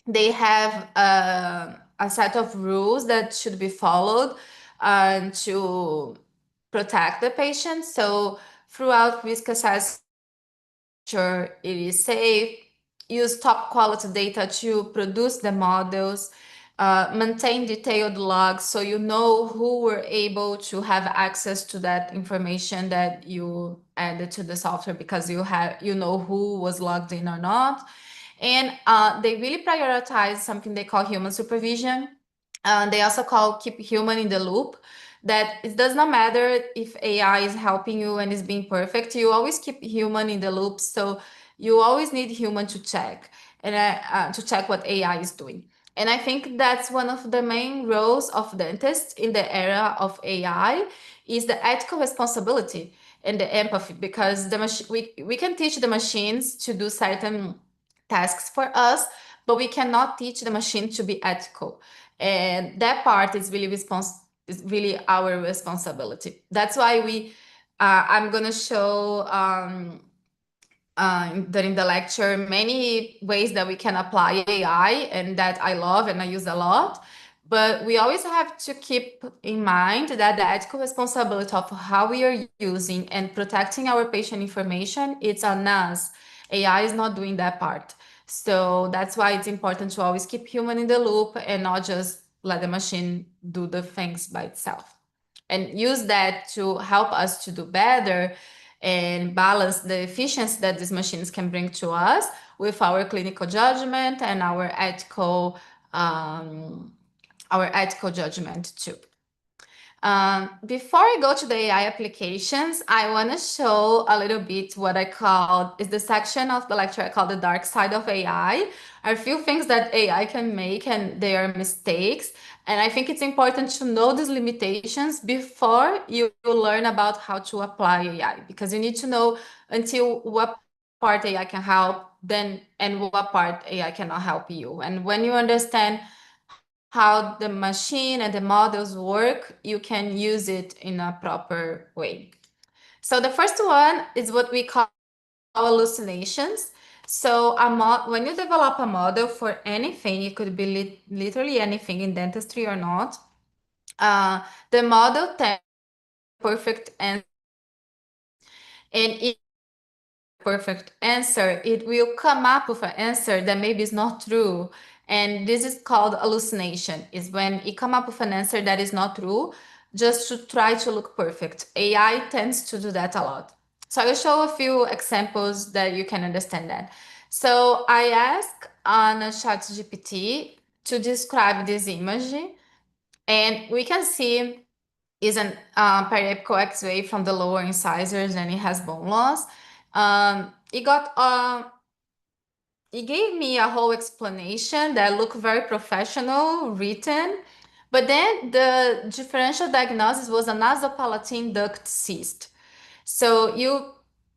they have a set of rules that should be followed to protect the patient. So throughout risk assessment, sure it is safe, use top quality data to produce the models, maintain detailed logs so you know who were able to have access to that information that you added to the software, because you know who was logged in or not. And they really prioritize something they call human supervision. They also call keep human in the loop, that it does not matter if AI is helping you and is being perfect, you always keep human in the loop. So you always need human to check and to check what AI is doing. And I think that's one of the main roles of dentists in the era of AI is the ethical responsibility and the empathy, because we can teach the machines to do certain tasks for us, but we cannot teach the machine to be ethical. And that part is really our responsibility. That's why I'm going to show during the lecture many ways that we can apply AI and that I love and I use a lot. But we always have to keep in mind that the ethical responsibility of how we are using and protecting our patient information, it's on us. AI is not doing that part. So that's why it's important to always keep human in the loop and not just let the machine do the things by itself. And use that to help us to do better and balance the efficiency that these machines can bring to us with our clinical judgment and our ethical judgment too. Before I go to the AI applications, I want to show a little bit what I call is the section of the lecture I call the dark side of AI. A few things that AI can make and they are mistakes. And I think it's important to know these limitations before you learn about how to apply AI, because you need to know until what part AI can help, then and what part AI cannot help you. And when you understand how the machine and the models work, you can use it in a proper way. So the first one is what we call hallucinations. So when you develop a model for anything, it could be literally anything in dentistry or not, the model tends perfect answer. And if perfect answer, it will come up with an answer that maybe is not true. And this is called hallucination, is when it come up with an answer that is not true, just to try to look perfect. AI tends to do that a lot. So I will show a few examples that you can understand that. So I ask on a ChatGPT to describe this image, and we can see is an periapical X-ray from the lower incisors, and it has bone loss. It gave me a whole explanation that looked very professional, written, but then the differential diagnosis was a nasopalatine duct cyst. So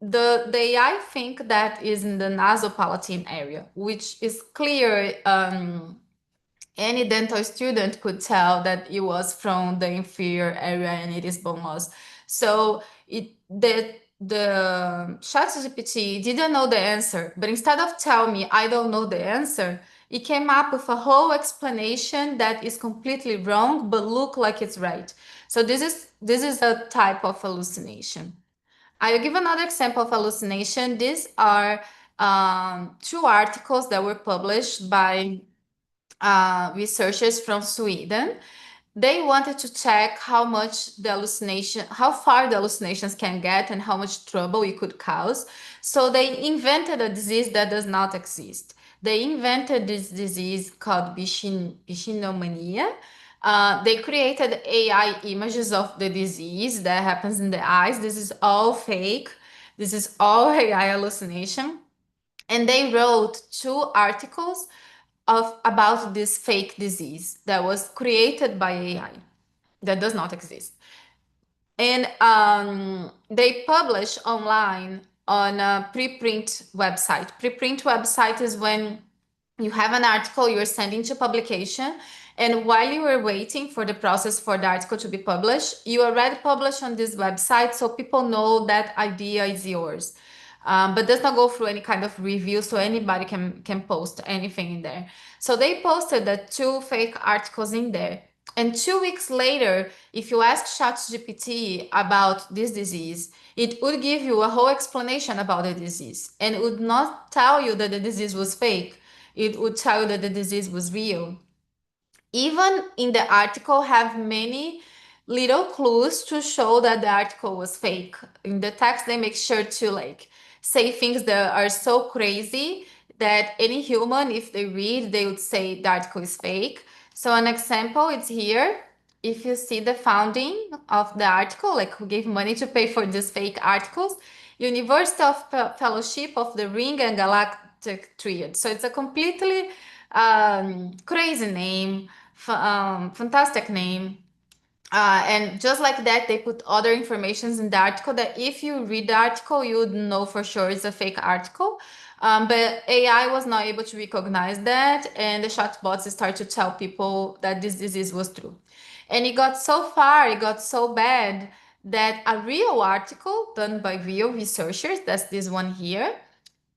the AI think that is in the nasopalatine area, which is clear. Any dental student could tell that it was from the inferior area and it is bone loss. So the ChatGPT didn't know the answer, but instead of telling me I don't know the answer, it came up with a whole explanation that is completely wrong but look like it's right. So this is a type of hallucination. I'll give another example of hallucination. These are two articles that were published by researchers from Sweden. They wanted to check how far the hallucinations can get and how much trouble it could cause. So they invented a disease that does not exist. They invented this disease called bichinomania. They created AI images of the disease that happens in the eyes. This is all fake. This is all AI hallucination. And they wrote two articles about this fake disease that was created by AI that does not exist. And they publish online on a preprint website. Preprint website is when you have an article you're sending to publication, and while you are waiting for the process for the article to be published, you already publish on this website so people know that idea is yours. But does not go through any kind of review, so anybody can post anything in there. So they posted the two fake articles in there. And 2 weeks later, if you ask ChatGPT about this disease, it would give you a whole explanation about the disease and would not tell you that the disease was fake. It would tell you that the disease was real. Even in the article have many little clues to show that the article was fake. In the text, they make sure to like say things that are so crazy that any human, if they read, they would say the article is fake. So an example is here. If you see the founding of the article, like who gave money to pay for these fake articles, University of Fellowship of the Ring and Galactic Triad. So it's a completely crazy name, fantastic name. And just like that, they put other informations in the article that if you read the article, you would know for sure it's a fake article. But AI was not able to recognize that, and the chatbots start to tell people that this disease was true. And it got so far, it got so bad that a real article done by real researchers, that's this one here,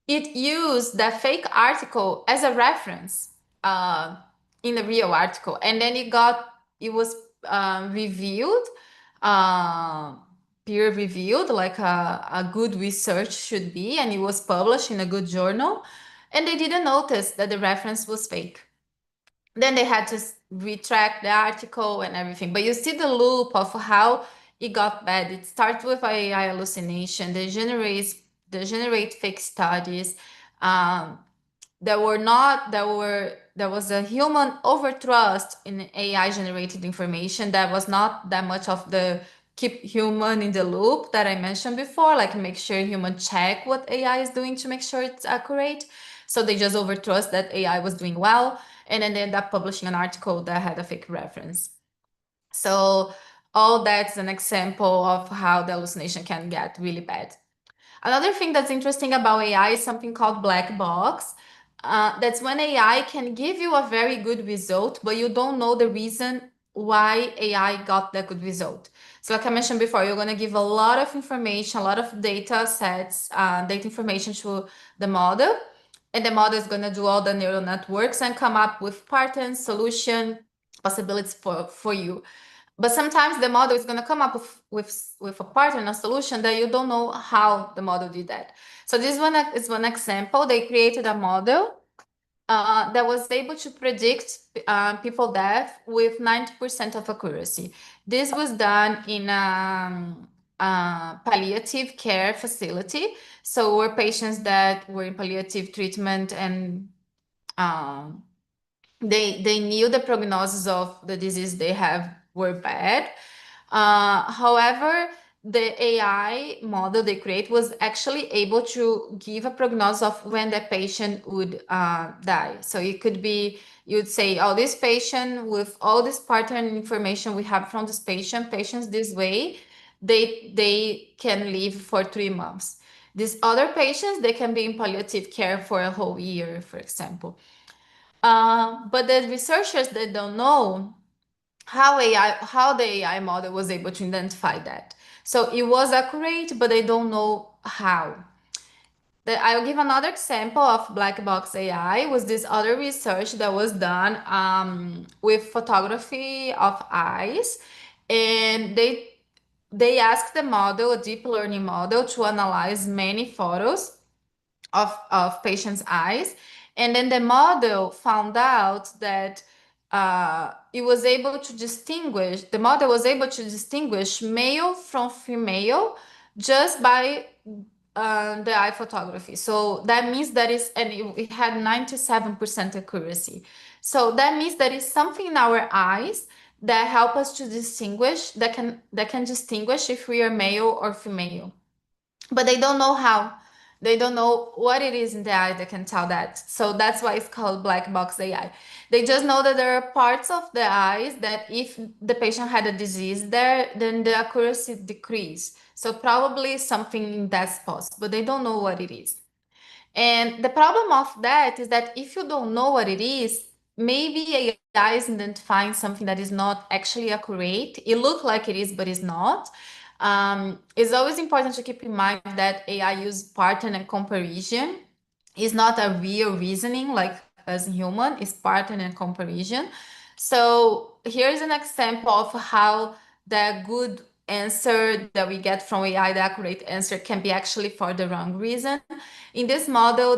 it used that fake article as a reference in the real article, and then it was reviewed, peer reviewed, like a good research should be, and it was published in a good journal, and they didn't notice that the reference was fake. Then they had to retract the article and everything. But you see the loop of how it got bad. It starts with AI hallucination. They generate fake studies. There was a human overtrust in AI generated information. That was not that much of the keep human in the loop that I mentioned before, like make sure human check what AI is doing to make sure it's accurate. So they just overtrust that AI was doing well, and then they end up publishing an article that had a fake reference. So all that's an example of how the hallucination can get really bad. Another thing that's interesting about AI is something called black box. That's when AI can give you a very good result, but you don't know the reason why AI got that good result. So like I mentioned before, you're going to give a lot of information, a lot of data sets, data information to the model, and the model is going to do all the neural networks and come up with pattern, solution, possibilities for you. But sometimes the model is going to come up with a pattern, a solution that you don't know how the model did that. So this one is one example. They created a model that was able to predict people death with 90% of accuracy. This was done in a palliative care facility. So were patients that were in palliative treatment, and they knew the prognosis of the disease they have were bad. However, the AI model they create was actually able to give a prognosis of when the patient would die. So it could be, you'd say, oh, this patient with all this pattern information we have from this patients this way, they can live for 3 months. These other patients, they can be in palliative care for a whole year, for example. But the researchers, they don't know how the AI model was able to identify that. So it was accurate, but they don't know how. I'll give another example of black box AI. Was this other research that was done with photography of eyes, and they asked the model, a deep learning model, to analyze many photos of patients' eyes. And then the model found out that the model was able to distinguish male from female just by the eye photography. So that means it had 97% accuracy. So that means there is something in our eyes that help us to distinguish, that can distinguish if we are male or female. But they don't know how. They don't know what it is in the eye that can tell that. So that's why it's called black box AI. They just know that there are parts of the eyes that if the patient had a disease there, then the accuracy decrease. So probably something in that spot, but they don't know what it is. And the problem of that is that if you don't know what it is, maybe AI is identifying something that is not actually accurate. It looks like it is, but it's not. It's always important to keep in mind that AI uses pattern and comparison. It's not a real reasoning like us human, it's pattern and comparison. So here's an example of how the good answer that we get from AI, the accurate answer, can be actually for the wrong reason. In this model,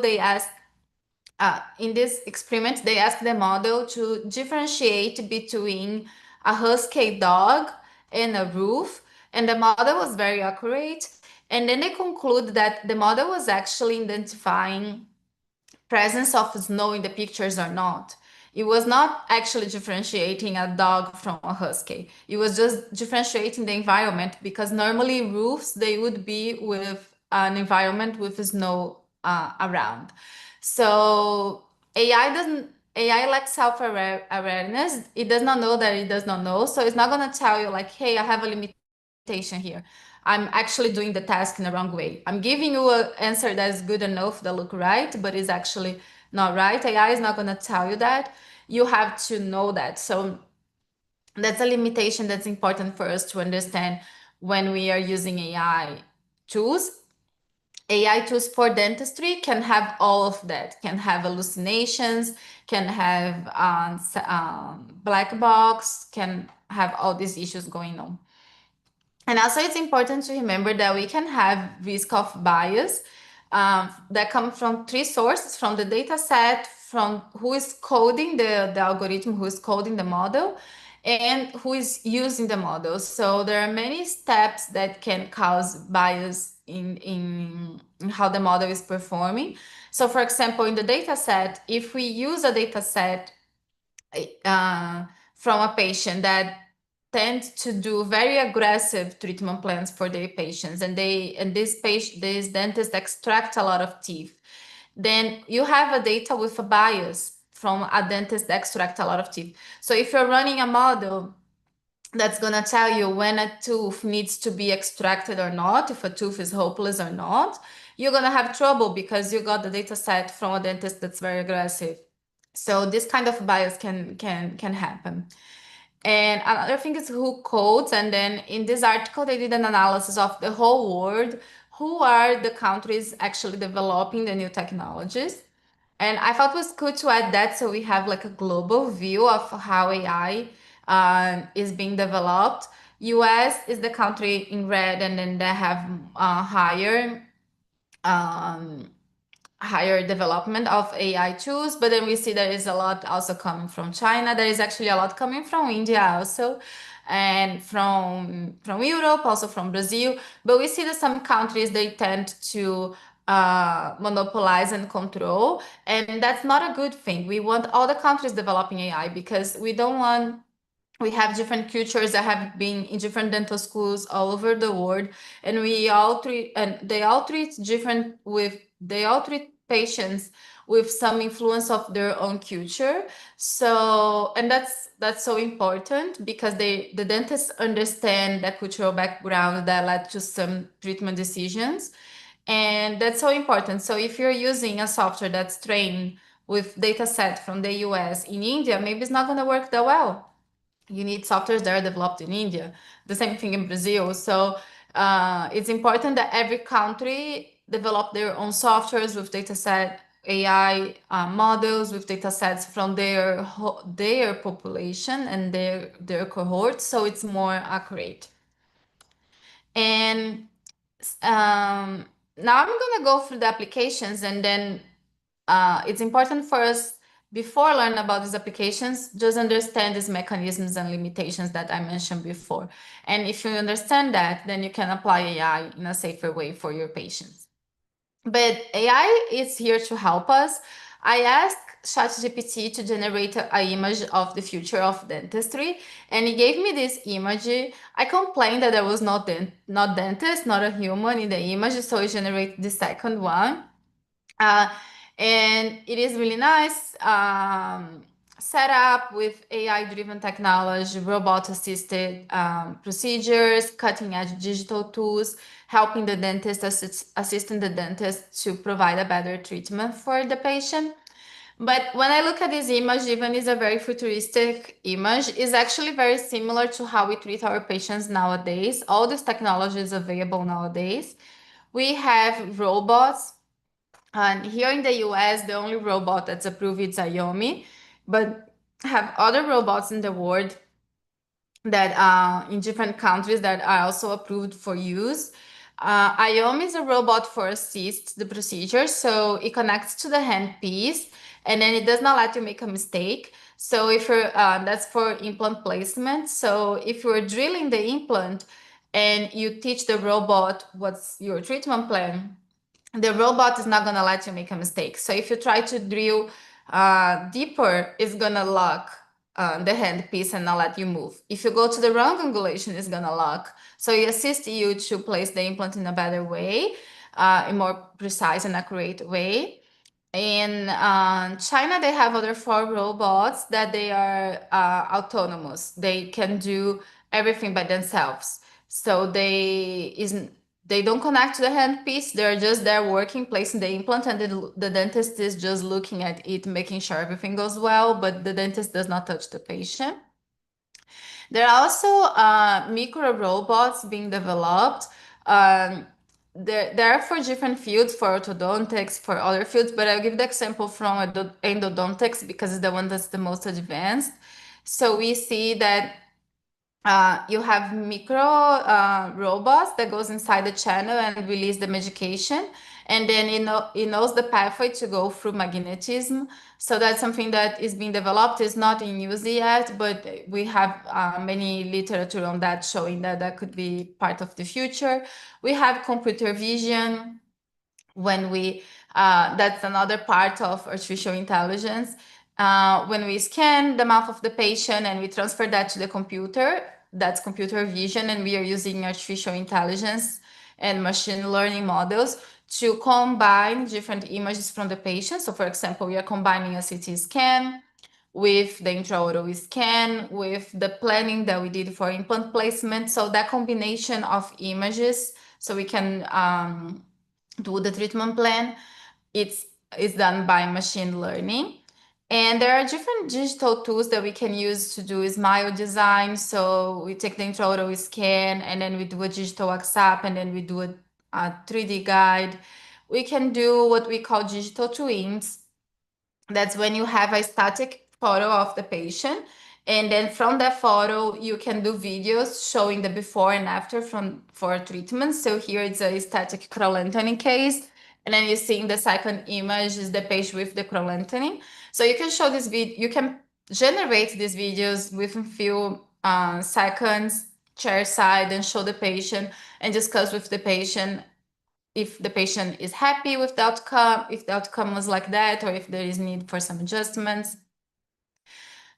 in this experiment, they asked the model to differentiate between a husky dog and a roof, and the model was very accurate. And then they conclude that the model was actually identifying presence of snow in the pictures or not. It was not actually differentiating a dog from a husky. It was just differentiating the environment, because normally roofs, they would be with an environment with snow around. So AI lacks self-awareness. It does not know that it does not know. So it's not going to tell you like, hey, I have a limitation here. I'm actually doing the task in the wrong way. I'm giving you an answer that is good enough, that look right, but is actually not right. AI is not going to tell you that. You have to know that. So that's a limitation that's important for us to understand when we are using AI tools. AI tools for dentistry can have all of that, can have hallucinations, can have black box, can have all these issues going on. And also it's important to remember that we can have risk of bias that come from three sources: from the data set, from who is coding the algorithm, who is coding the model, and who is using the model. So there are many steps that can cause bias in how the model is performing. So for example, in the data set, if we use a data set from a patient that tend to do very aggressive treatment plans for their patients, and these dentists extract a lot of teeth, then you have a data with a bias from a dentist that extract a lot of teeth. So if you're running a model that's going to tell you when a tooth needs to be extracted or not, if a tooth is hopeless or not, you're going to have trouble because you got the data set from a dentist that's very aggressive. So this kind of bias can happen. And another thing is who codes. And then in this article, they did an analysis of the whole world. Who are the countries actually developing the new technologies? And I thought it was good to add that, so we have like a global view of how AI is being developed. US is the country in red, and then they have higher development of AI tools, but then we see there is a lot also coming from China. There is actually a lot coming from India also, and from Europe, also from Brazil. But we see that some countries, they tend to monopolize and control, and that's not a good thing. We want all the countries developing AI, because we have different cultures that have been in different dental schools all over the world, and they all treat patients with some influence of their own culture. So, and that's so important, because the dentists understand that cultural background that led to some treatment decisions, and that's so important. So if you're using a software that's trained with data set from the US in India, maybe it's not going to work that well. You need softwares that are developed in India. The same thing in Brazil. So It's important that every country develop their own softwares with dataset AI models with datasets from their population and their cohorts, so it's more accurate. And now I'm gonna go through the applications, and then it's important for us, before learning about these applications, just understand these mechanisms and limitations that I mentioned before. And if you understand that, then you can apply AI in a safer way for your patients. But AI is here to help us. I asked ChatGPT to generate an image of the future of dentistry, and it gave me this image. I complained that there was not dentist, not a human in the image, so it generated the second one. And it is really nice, set up with AI-driven technology, robot-assisted procedures, cutting-edge digital tools, helping the dentist, assisting the dentist to provide a better treatment for the patient. But when I look at this image, even is a very futuristic image, is actually very similar to how we treat our patients nowadays. All this technology is available nowadays. We have robots, and here in the US, the only robot that's approved is Iomi, but have other robots in the world that in different countries that are also approved for use. Iomi is a robot for assist the procedure, so it connects to the handpiece, and then it does not let you make a mistake. So if you're that's for implant placement. So if you're drilling the implant and you teach the robot what's your treatment plan, the robot is not going to let you make a mistake. So if you try to drill deeper, it's going to lock the handpiece and not let you move. If you go to the wrong angulation, it's going to lock. So it assists you to place the implant in a better way, a more precise and accurate way. In China, they have other 4 robots that they are autonomous. They can do everything by themselves. So they don't connect to the handpiece. They're just there working, placing the implant, and the dentist is just looking at it, making sure everything goes well, but the dentist does not touch the patient. There are also micro robots being developed. There are for different fields, for orthodontics, for other fields, but I'll give the example from endodontics because it's the one that's the most advanced. So we see that you have micro robots that goes inside the channel and release the medication, and then it knows the pathway to go through magnetism. So that's something that is being developed. It's not in use yet, but we have many literature on that showing that that could be part of the future. We have computer vision. When we that's another part of artificial intelligence. When we scan the mouth of the patient and we transfer that to the computer, that's computer vision, and we are using artificial intelligence and machine learning models to combine different images from the patient. So for example, we are combining a CT scan with the intraoral scan, with the planning that we did for implant placement. So that combination of images, so we can do the treatment plan, it's done by machine learning. And there are different digital tools that we can use to do smile design. So we take the intraoral scan and then we do a digital WhatsApp and then we do a 3D guide. We can do what we call digital twins. That's when you have a static photo of the patient, and then from that photo you can do videos showing the before and after for treatment. So here it's a static crowlentany case, and then you see in the second image is the patient with the crowlentany. So you can show this video, you can generate these videos within few seconds, chair side, and show the patient and discuss with the patient if the patient is happy with the outcome, if the outcome was like that, or if there is need for some adjustments.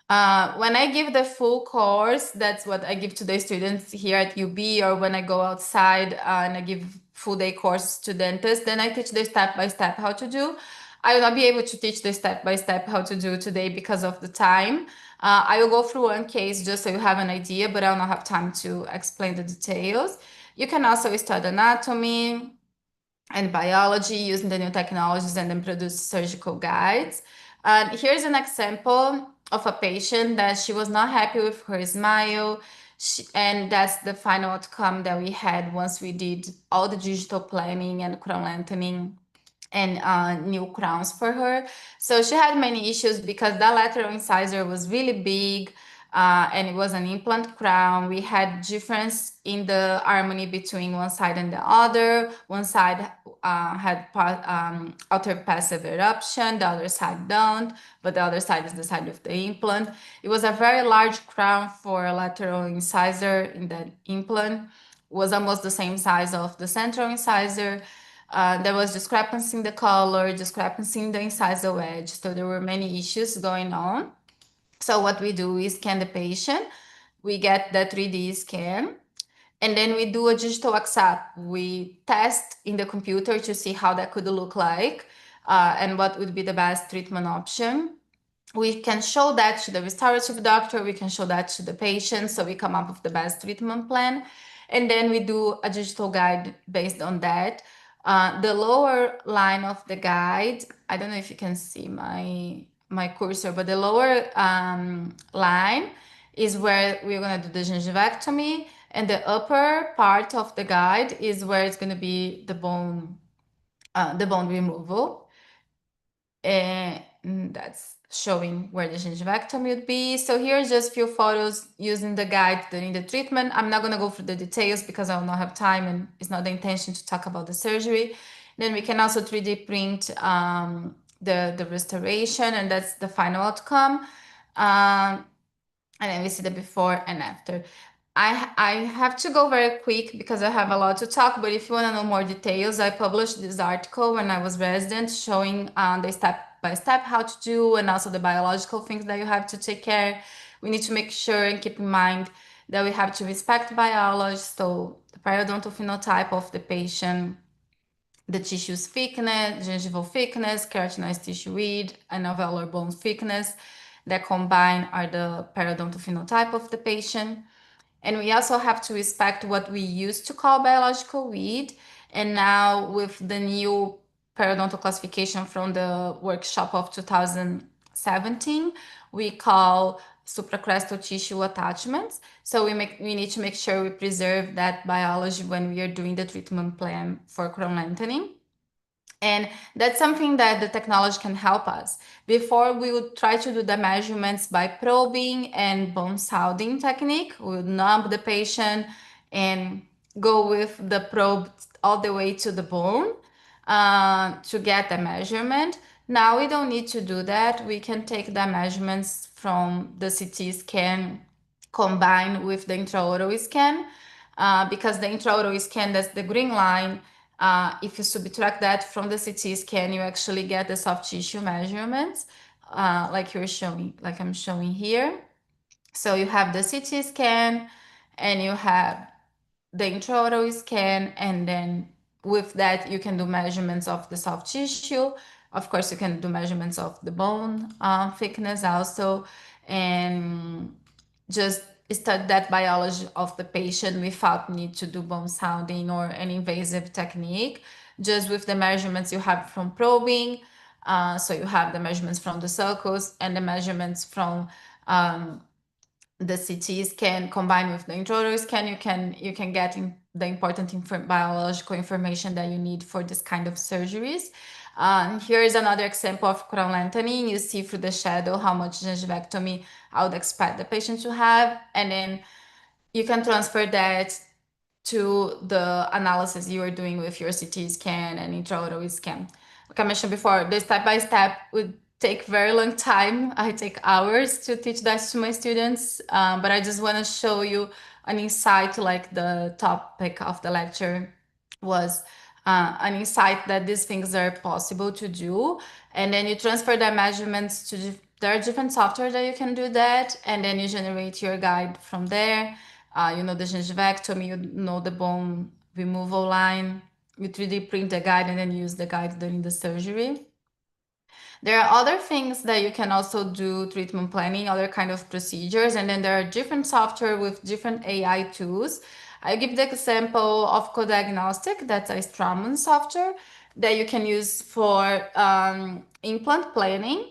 When I give the full course, that's what I give to the students here at UB, or when I go outside and I give full day course to dentists, then I teach the step-by-step how to do. I will not be able to teach the step-by-step how to do today because of the time. I will go through one case just so you have an idea, but I will not have time to explain the details. You can also study anatomy and biology using the new technologies and then produce surgical guides. Here's an example of a patient that she was not happy with her smile. And that's the final outcome that we had once we did all the digital planning and crown lengthening and new crowns for her. So she had many issues because that lateral incisor was really big, and it was an implant crown. We had difference in the harmony between one side and the other. One side had outer passive eruption, the other side don't, but the other side is the side with the implant. It was a very large crown for a lateral incisor in that implant. It was almost the same size of the central incisor. There was discrepancy in the color, discrepancy in the incisor wedge. So there were many issues going on. So what we do is scan the patient. We get the 3D scan, and then we do a digital XR. We test in the computer to see how that could look like, and what would be the best treatment option. We can show that to the restorative doctor, we can show that to the patient, so we come up with the best treatment plan. And then we do a digital guide based on that. The lower line of the guide, I don't know if you can see my cursor, but the lower line is where we're going to do the gingivectomy, and the upper part of the guide is where it's going to be the bone removal. And that's showing where the gingivectomy would be. So here's just a few photos using the guide during the treatment. I'm not going to go through the details because I will not have time, and it's not the intention to talk about the surgery. Then we can also 3D print the restoration, and that's the final outcome. And then we see the before and after. I have to go very quick because I have a lot to talk, but if you want to know more details, I published this article when I was resident showing the step-by-step how to do, and also the biological things that you have to take care. We need to make sure and keep in mind that we have to respect biology, so the periodontal phenotype of the patient, the tissue's thickness, gingival thickness, keratinized tissue width, and alveolar bone thickness that combine are the periodontal phenotype of the patient. And we also have to respect what we used to call biological width. And now with the new periodontal classification from the workshop of 2017, we call supracrestal tissue attachments. So we need to make sure we preserve that biology when we are doing the treatment plan for crown lengthening. And that's something that the technology can help us. Before, we would try to do the measurements by probing and bone sounding technique. We would numb the patient and go with the probe all the way to the bone to get the measurement. Now we don't need to do that. We can take the measurements from the CT scan combined with the intraoral scan, because the intraoral scan, that's the green line, if you subtract that from the CT scan, you actually get the soft tissue measurements, like I'm showing here. So you have the CT scan, and you have the intraoral scan, and then with that you can do measurements of the soft tissue. Of course, you can do measurements of the bone thickness also, and just study that biology of the patient without need to do bone sounding or an invasive technique, just with the measurements you have from probing. So you have the measurements from the sulcus and the measurements from the CT scan combined with the intraoral scan. You can get the important biological information that you need for this kind of surgeries. Here is another example of crown lengthening. You see through the shadow how much gingivectomy I would expect the patient to have, and then you can transfer that to the analysis you are doing with your CT scan and intraoral scan. Like I mentioned before, the step-by-step would take very long time. I take hours to teach that to my students, but I just want to show you an insight, like the topic of the lecture was an insight that these things are possible to do. And then you transfer the measurements to, there are different software that you can do that, and then you generate your guide from there. You know the gingivectomy, you know the bone removal line, you 3D print the guide and then use the guide during the surgery. There are other things that you can also do treatment planning, other kind of procedures, and then there are different software with different AI tools. I give the example of co-diagnostic, that's a Straumann software that you can use for implant planning.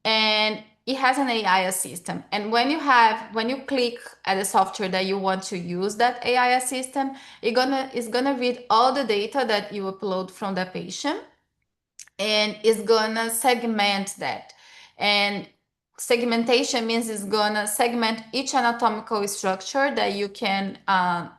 And it has an AI assistant. And when you click at the software that you want to use that AI assistant, it's gonna read all the data that you upload from the patient, and it's gonna segment that. And segmentation means it's gonna segment each anatomical structure that you can,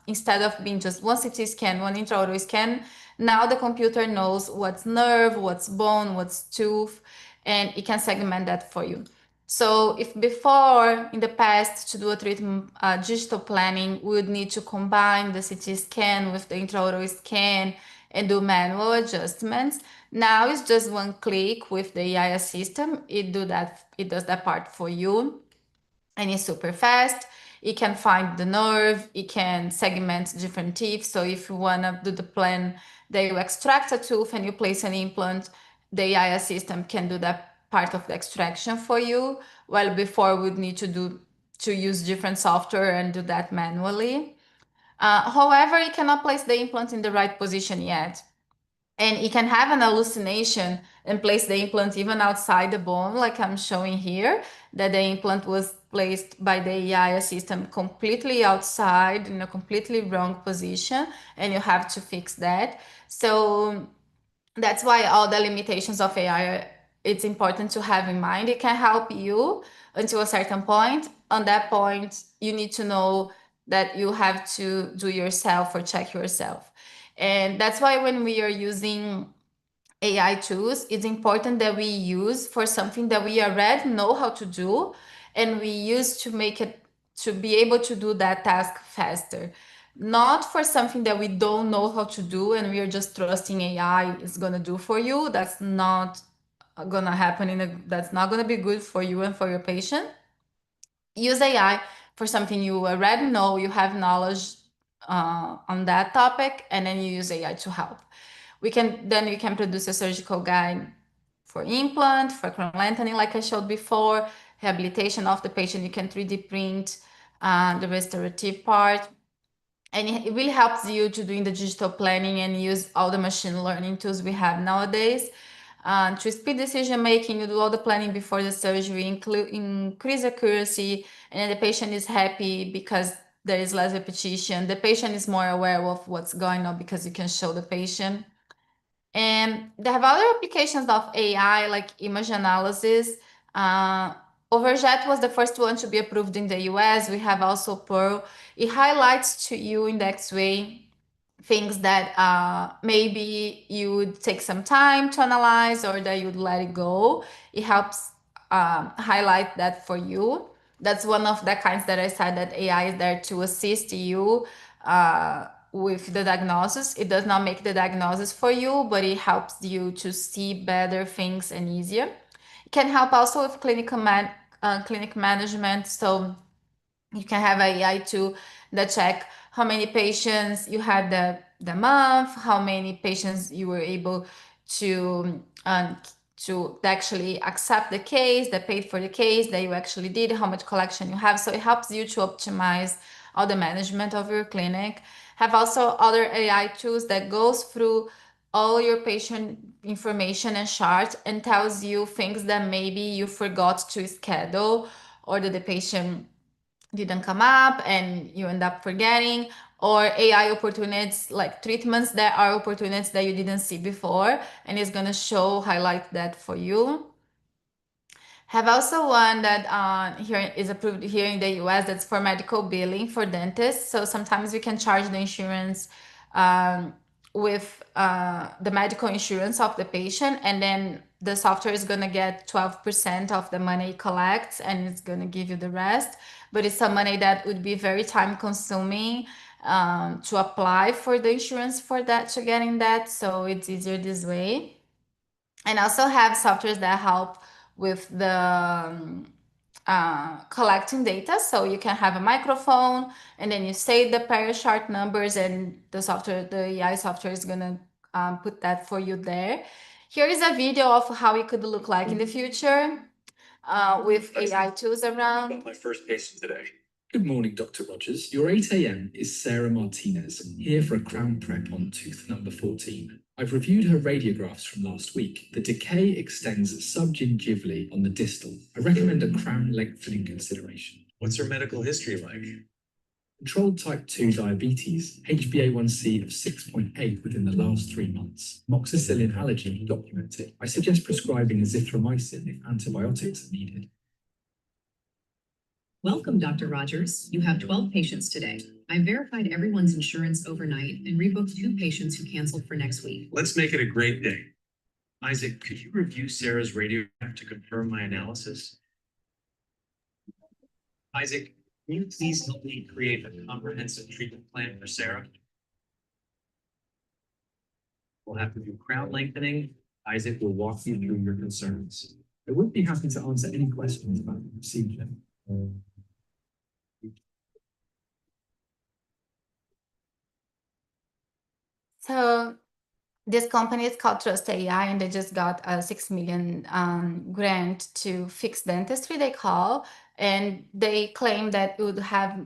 instead of being just one CT scan, one intraoral scan, now the computer knows what's nerve, what's bone, what's tooth, and it can segment that for you. So if before, in the past, to do a treatment digital planning, we would need to combine the CT scan with the intraoral scan and do manual adjustments. Now it's just one click with the AI system. It does that part for you, and it's super fast. It can find the nerve, it can segment different teeth. So if you wanna do the plan that you extract a tooth and you place an implant, the AI system can do that part of the extraction for you. While before we'd need to use different software and do that manually. However, it cannot place the implant in the right position yet. And it can have an hallucination and place the implant even outside the bone, like I'm showing here, that the implant was placed by the AI system completely outside in a completely wrong position, and you have to fix that. So that's why all the limitations of AI, it's important to have in mind. It can help you until a certain point. On that point, you need to know that you have to do yourself or check yourself. And that's why when we are using AI tools, it's important that we use for something that we already know how to do, and we use to make it to be able to do that task faster. Not for something that we don't know how to do and we are just trusting AI is gonna do for you. That's not gonna happen that's not gonna be good for you and for your patient. Use AI for something you already know, you have knowledge on that topic, and then you use AI to help. We can produce a surgical guide for implant, for crown lengthening, like I showed before, rehabilitation of the patient. You can 3D print the restorative part, and it really helps you to doing the digital planning and use all the machine learning tools we have nowadays. To speed decision making, you do all the planning before the surgery, increase accuracy, and the patient is happy because there is less repetition. The patient is more aware of what's going on because you can show the patient. And they have other applications of AI, like image analysis. Overjet was the first one to be approved in the US. We have also Pearl. It highlights to you in the X-ray things that maybe you would take some time to analyze or that you'd let it go. It helps highlight that for you. That's one of the kinds that I said that AI is there to assist you with the diagnosis. It does not make the diagnosis for you, but it helps you to see better things and easier. It can help also with clinic management. So you can have AI tool that check how many patients you had the month, how many patients you were able to actually accept the case, that paid for the case, that you actually did, how much collection you have. So it helps you to optimize all the management of your clinic. Have also other AI tools that goes through all your patient information and charts and tells you things that maybe you forgot to schedule or that the patient didn't come up and you end up forgetting, or AI opportunities like treatments that are opportunities that you didn't see before, and it's going to highlight that for you. Have also one that here is approved here in the US, that's for medical billing for dentists. So sometimes we can charge the insurance with the medical insurance of the patient, and then the software is going to get 12% of the money it collects, and it's going to give you the rest. But it's some money that would be very time consuming to apply for the insurance for that, to getting that. So it's easier this way. And also have softwares that help with the collecting data. So you can have a microphone and then you say the Perio chart numbers, and the AI software is gonna put that for you there. Here is a video of how it could look like in the future with AI tools around. My first patient today. Good morning, Dr. Rogers. Your 8 a.m. is Sarah Martinez, here for a crown prep on tooth number 14. I've reviewed her radiographs from last week. The decay extends subgingivally on the distal. I recommend a crown lengthening consideration. What's her medical history like? Controlled type 2 diabetes, HbA1c of 6.8 within the last 3 months. Moxicillin allergy documented. I suggest prescribing azithromycin if antibiotics are needed. Welcome, Dr. Rogers. You have 12 patients today. I verified everyone's insurance overnight and rebooked 2 patients who canceled for next week. Let's make it a great day. Isaac, could you review Sarah's radiograph to confirm my analysis? Isaac, can you please help me create a comprehensive treatment plan for Sarah? We'll have to do crown lengthening. Isaac will walk you through your concerns. I would be happy to answer any questions about the procedure. So this company is called Trust AI, and they just got a 6 million grant to fix dentistry, they call, and they claim that it would have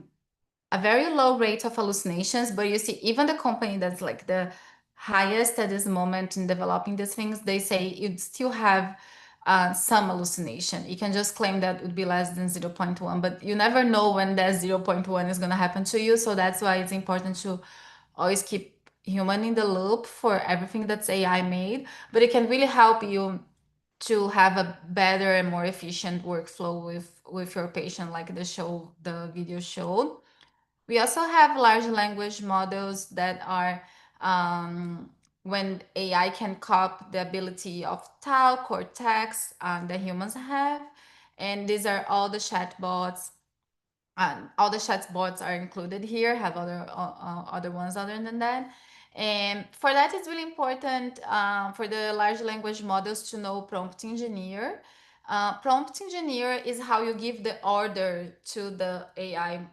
a very low rate of hallucinations. But you see, even the company that's like the highest at this moment in developing these things, they say you'd still have some hallucination. You can just claim that it would be less than 0.1, but you never know when that 0.1 is going to happen to you. So that's why it's important to always keep human in the loop for everything that's AI made, but it can really help you to have a better and more efficient workflow with your patient, like the video showed. We also have large language models that are when AI can copy the ability of talk or text that humans have, and these are all the chatbots. All the chatbots are included here. Have other ones other than that. And for that, it's really important for the large language models to know prompt engineer. Prompt engineer is how you give the order to the AI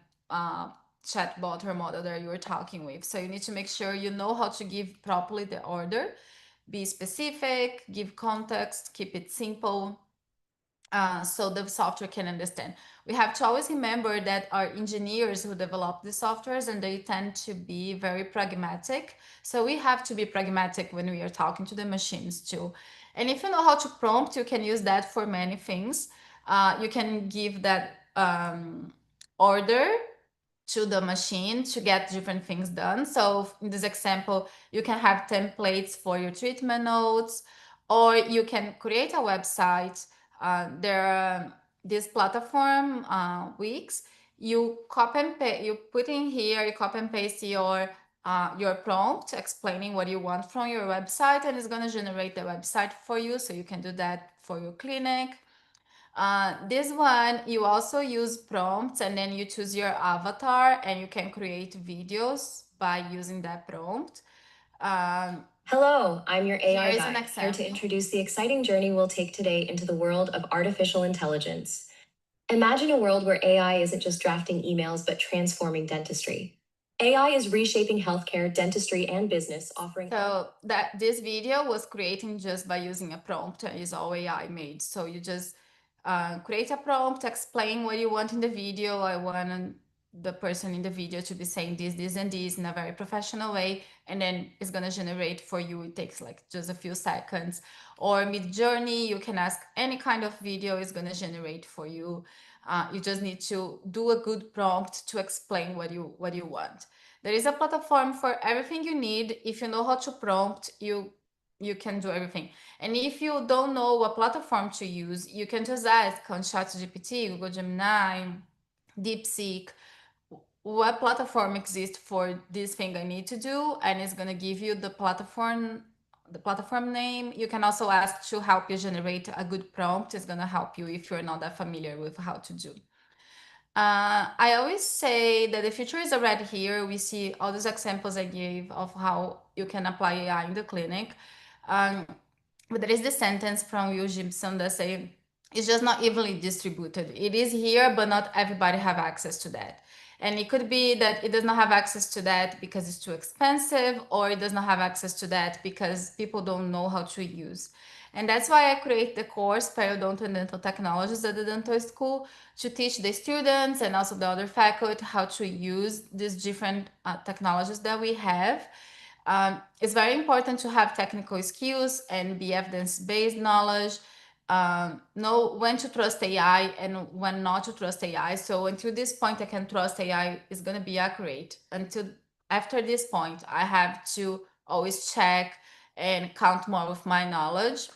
chatbot or model that you were talking with. So you need to make sure you know how to give properly the order, be specific, give context, keep it simple, so the software can understand. We have to always remember that our engineers who develop the softwares, and they tend to be very pragmatic. So we have to be pragmatic when we are talking to the machines too. And if you know how to prompt, you can use that for many things. You can give that order to the machine to get different things done. So in this example, you can have templates for your treatment notes, or you can create a website. There are this platform, Wix. You copy and paste, you put in here, you copy and paste your prompt explaining what you want from your website, and it's going to generate the website for you. So you can do that for your clinic. This one, you also use prompts, and then you choose your avatar, and you can create videos by using that prompt. Hello, I'm your AI Here is an guide, here to example. introduce the exciting journey we'll take today into the world of artificial intelligence. Imagine a world where AI isn't just drafting emails, but transforming dentistry. AI is reshaping healthcare, dentistry, and business, offering. So that this video was creating just by using a prompt, is all AI made. So you just create a prompt, explain what you want in the video. I want the person in the video to be saying this, and this in a very professional way, and then it's gonna generate for you. It takes like just a few seconds. Or Mid-Journey, you can ask any kind of video, it's gonna generate for you. You just need to do a good prompt to explain what you want. There is a platform for everything you need. If you know how to prompt, you can do everything. And if you don't know what platform to use, you can just ask on ChatGPT, Google Gemini, DeepSeek, what platform exists for this thing I need to do, and it's going to give you the platform name. You can also ask to help you generate a good prompt. It's going to help you if you're not that familiar with how to do. I always say that the future is already here. We see all these examples I gave of how you can apply AI in the clinic. But there is this sentence from Will Gibson that say it's just not evenly distributed. It is here, but not everybody have access to that. And it could be that it does not have access to that because it's too expensive, or it does not have access to that because people don't know how to use. And that's why I create the course Periodontal and Dental Technologies at the dental school, to teach the students and also the other faculty how to use these different technologies that we have. It's very important to have technical skills and be evidence-based knowledge. Know when to trust AI and when not to trust AI. So until this point, I can trust AI is going to be accurate. Until after this point, I have to always check and count more with my knowledge.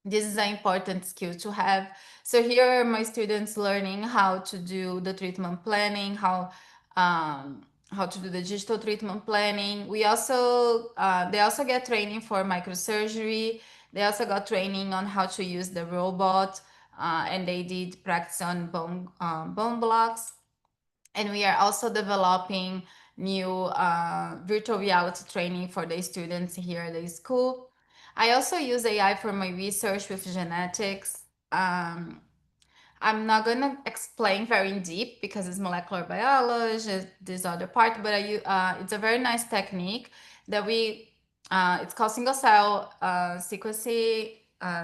This is an important skill to have. So here are my students learning how to do the treatment planning, how to do the digital treatment planning. We also they also get training for microsurgery. They also got training on how to use the robot, and they did practice on bone blocks. And we are also developing new virtual reality training for the students here at the school. I also use AI for my research with genetics. I'm not going to explain very in deep because it's molecular biology, this other part, but it's a very nice technique that it's called single cell sequencing,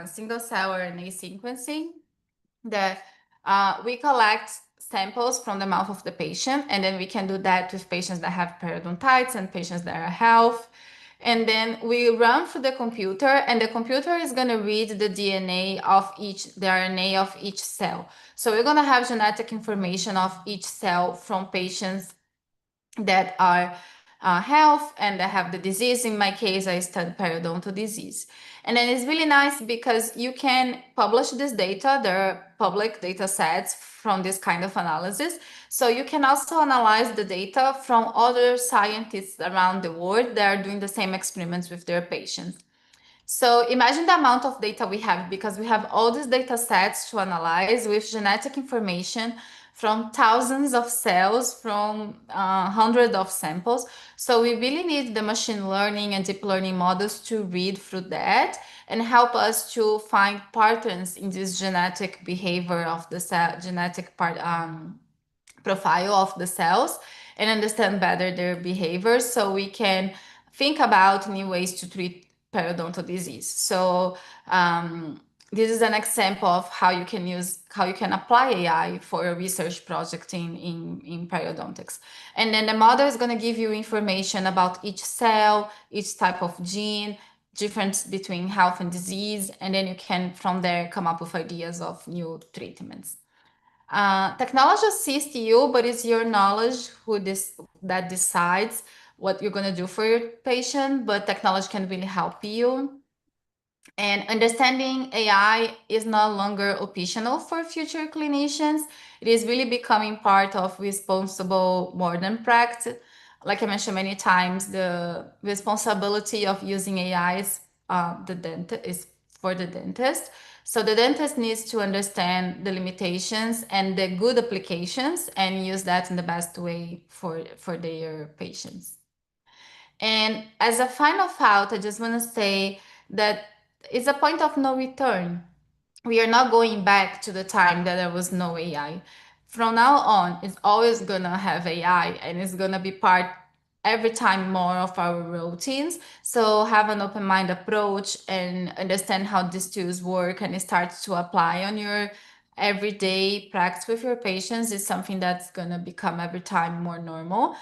single cell RNA sequencing, that we collect samples from the mouth of the patient, and then we can do that with patients that have periodontitis and patients that are health. And then we run through the computer, and the computer is going to read the DNA of the RNA of each cell. So we're going to have genetic information of each cell from patients that are health and that have the disease. In my case, I studied periodontal disease. And then it's really nice because you can publish this data. There are public data sets from this kind of analysis. So you can also analyze the data from other scientists around the world that are doing the same experiments with their patients. So imagine the amount of data we have, because we have all these data sets to analyze with genetic information from thousands of cells, from hundreds of samples. So we really need the machine learning and deep learning models to read through that and help us to find patterns in this genetic behavior of the cell, genetic profile of the cells, and understand better their behavior so we can think about new ways to treat periodontal disease. So this is an example of how you can apply AI for a research project in periodontics. And then the model is going to give you information about each cell, each type of gene, difference between health and disease, and then you can from there come up with ideas of new treatments. Technology assists you, but it's your knowledge that decides what you're going to do for your patient, but technology can really help you. And understanding AI is no longer optional for future clinicians. It is really becoming part of responsible modern practice. Like I mentioned many times, the responsibility of using AI is for the dentist. So the dentist needs to understand the limitations and the good applications and use that in the best way for their patients. And as a final thought, I just want to say that it's a point of no return. We are not going back to the time that there was no AI. From now on, it's always going to have AI, and it's going to be part every time more of our routines. So have an open mind approach and understand how these tools work and start to apply on your everyday practice with your patients is something that's going to become every time more normal.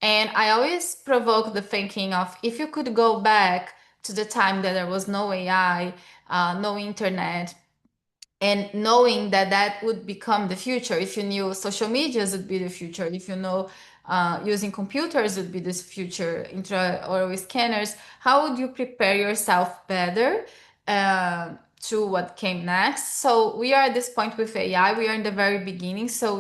And I always provoke the thinking of, if you could go back to the time that there was no AI, no internet, and knowing that that would become the future, if you knew social medias would be the future, if you know using computers would be this future, intraoral scanners, how would you prepare yourself better to what came next? So we are at this point with AI, we are in the very beginning, so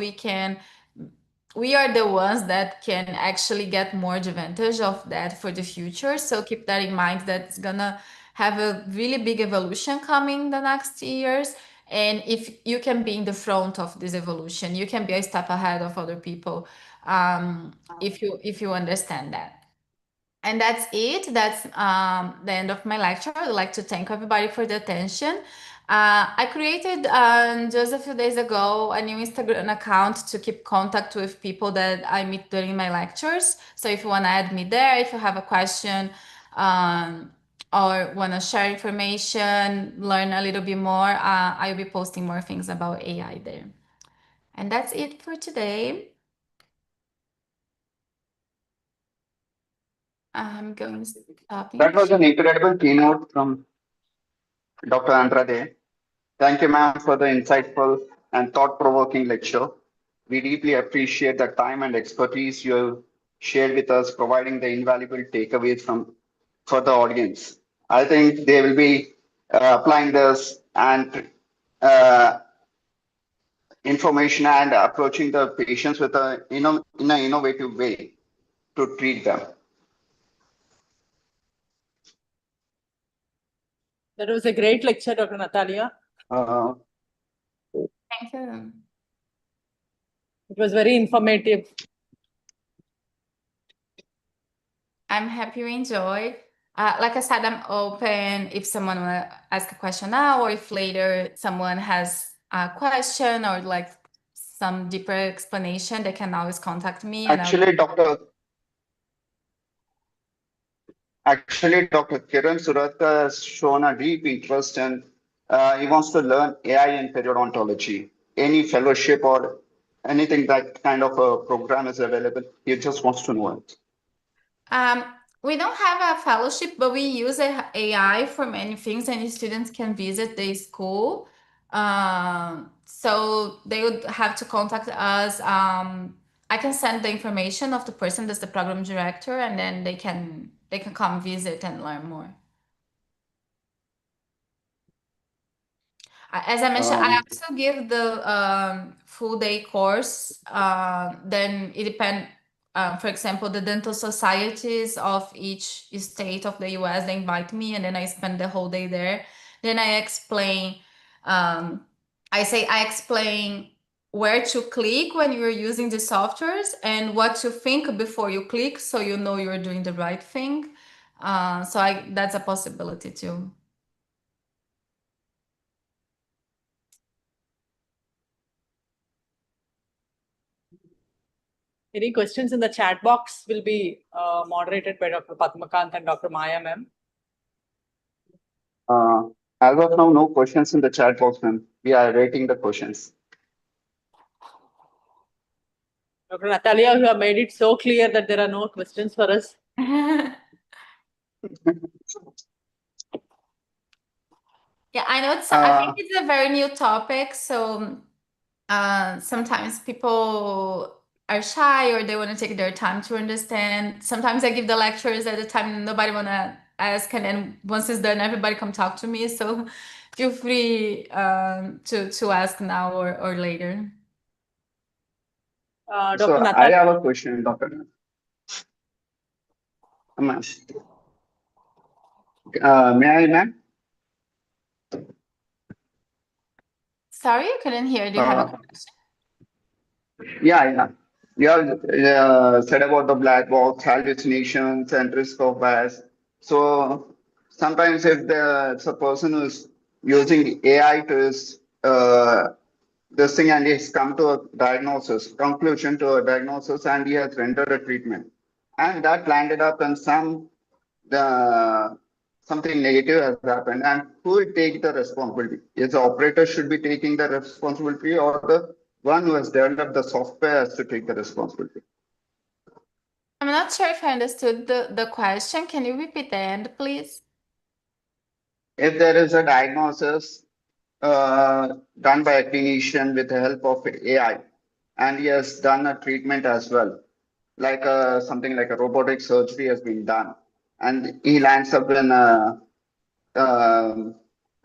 we are the ones that can actually get more advantage of that for the future. So keep that in mind, that it's gonna have a really big evolution coming the next years. And if you can be in the front of this evolution, you can be a step ahead of other people, if you understand that. And that's it. That's the end of my lecture. I'd like to thank everybody for the attention. I created just a few days ago a new Instagram account to keep contact with people that I meet during my lectures. So if you want to add me there, if you have a question or want to share information, learn a little bit more, I'll be posting more things about AI there. And that's it for today. I'm going to stop. That was an incredible keynote from Dr. Andrade. Thank you, ma'am, for the insightful and thought-provoking lecture. We deeply appreciate the time and expertise you have shared with us, providing the invaluable takeaways for the audience. I think they will be applying this and information and approaching the patients with in an innovative way to treat them. That was a great lecture, Dr. Natalia. Thank you. It was very informative. I'm happy you enjoy. Like I said, I'm open if someone want to ask a question now, or if later someone has a question or like some deeper explanation, they can always contact me. Actually, Dr. Kiran Suratka has shown a deep interest and he wants to learn AI in periodontology. Any fellowship or anything that kind of a program is available, he just wants to know it. We don't have a fellowship, but we use AI for many things, and students can visit the school. So they would have to contact us. I can send the information of the person that's the program director, and then they can come visit and learn more. As I mentioned, I also give the full day course. Then it depends. For example, the dental societies of each state of the US, they invite me, and then I spend the whole day there. Then I explain. I explain where to click when you're using the softwares and what to think before you click, so you know you're doing the right thing. That's a possibility too. Any questions in the chat box will be moderated by Dr. Padmakant and Dr. Maya, ma'am. As of now, no questions in the chat box, ma'am. We are waiting the questions. Dr. Natalia, you have made it so clear that there are no questions for us. Yeah, I know I think it's a very new topic, so sometimes people are shy or they want to take their time to understand. Sometimes I give the lectures at the time nobody want to ask, and then once it's done, everybody come talk to me. So feel free to ask now or later. So I have a question, Dr. May I, ma'am? Sorry, I couldn't hear. Do you have a question? Yeah. You have said about the black box, hallucinations, and risk of bias. So sometimes if it's a person who's using AI to this thing, and he's come to a conclusion to a diagnosis, and he has rendered a treatment, and that landed up in something negative has happened, and who will take the responsibility? Is the operator should be taking the responsibility, or the one who has developed the software has to take the responsibility? I'm not sure if I understood the question. Can you repeat the end, please? If there is a diagnosis done by a clinician with the help of AI, and he has done a treatment as well, like something like a robotic surgery has been done, and he lands up in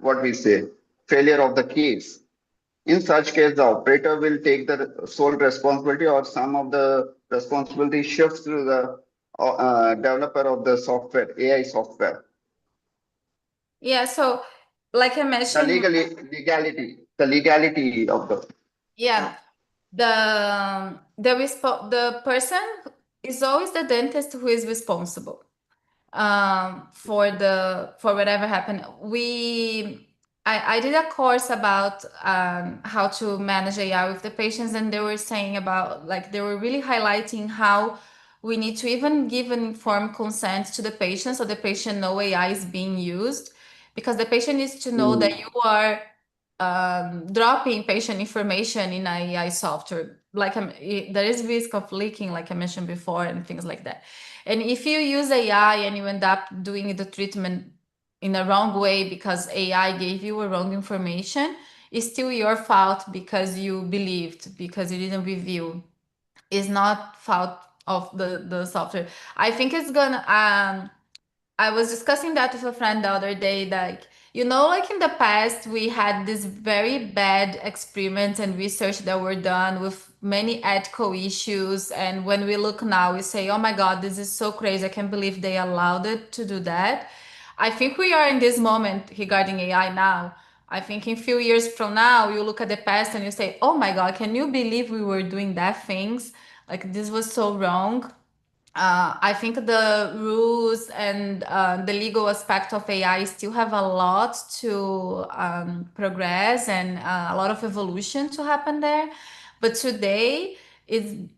what we say, failure of the case. In such case, the operator will take the sole responsibility, or some of the responsibility shifts to the developer of the software, AI software. Yeah, so like I mentioned, the legality of the. Yeah, the person is always the dentist who is responsible for whatever happened. I did a course about how to manage AI with the patients, and they were saying about, like, they were really highlighting how we need to even give an informed consent to the patient, so the patient know AI is being used, because the patient needs to know that you are dropping patient information in AI software. Like there is risk of leaking, like I mentioned before, and things like that. And if you use AI and you end up doing the treatment in a wrong way because AI gave you a wrong information, it's still your fault because you believed, because you didn't review. It's not fault of the software. I think it's gonna I was discussing that with a friend the other day, like, like in the past, we had these very bad experiments and research that were done with many ethical issues. And when we look now, we say, oh my God, this is so crazy. I can't believe they allowed it to do that. I think we are in this moment regarding AI now. I think in few years from now, you look at the past and you say, oh my God, can you believe we were doing that things? Like this was so wrong. I think the rules and the legal aspect of AI still have a lot to progress and a lot of evolution to happen there. But today,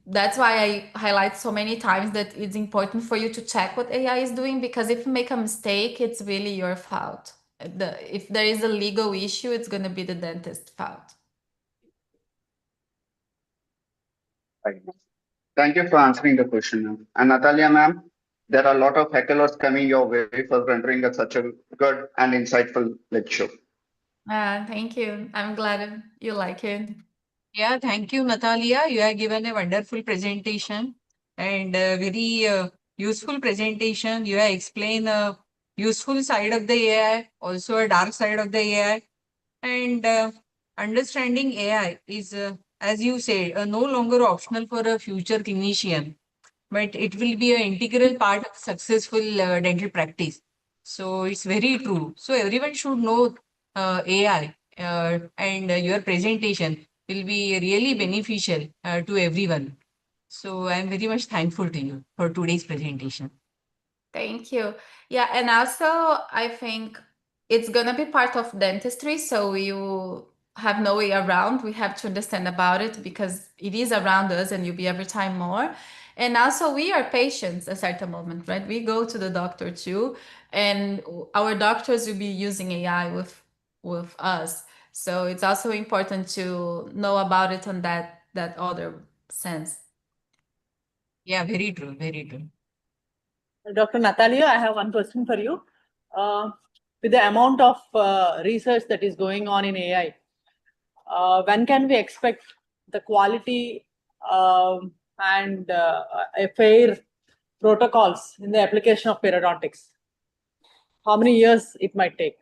that's why I highlight so many times that it's important for you to check what AI is doing, because if you make a mistake, it's really your fault. If there is a legal issue, it's going to be the dentist's fault. Thank you for answering the question, ma'am. And Natalia, ma'am, there are a lot of hecklers coming your way for rendering such a good and insightful lecture. Thank you. I'm glad you like it. Yeah, thank you, Natalia. You have given a wonderful presentation and a very useful presentation. You have explained a useful side of the AI, also a dark side of the AI. And understanding AI is, as you said, no longer optional for a future clinician, but it will be an integral part of successful dental practice. So it's very true. So everyone should know AI, and your presentation will be really beneficial to everyone. So I'm very much thankful to you for today's presentation. Thank you. Yeah, and also I think it's gonna be part of dentistry, so you have no way around. We have to understand about it because it is around us and you'll be every time more. And also we are patients at a certain moment, right? We go to the doctor too, and our doctors will be using AI with us. So it's also important to know about it on that other sense. Yeah, very true, very true. Dr. Natalia, I have one question for you. With the amount of research that is going on in AI, when can we expect the quality and a fair protocols in the application of periodontics? How many years it might take?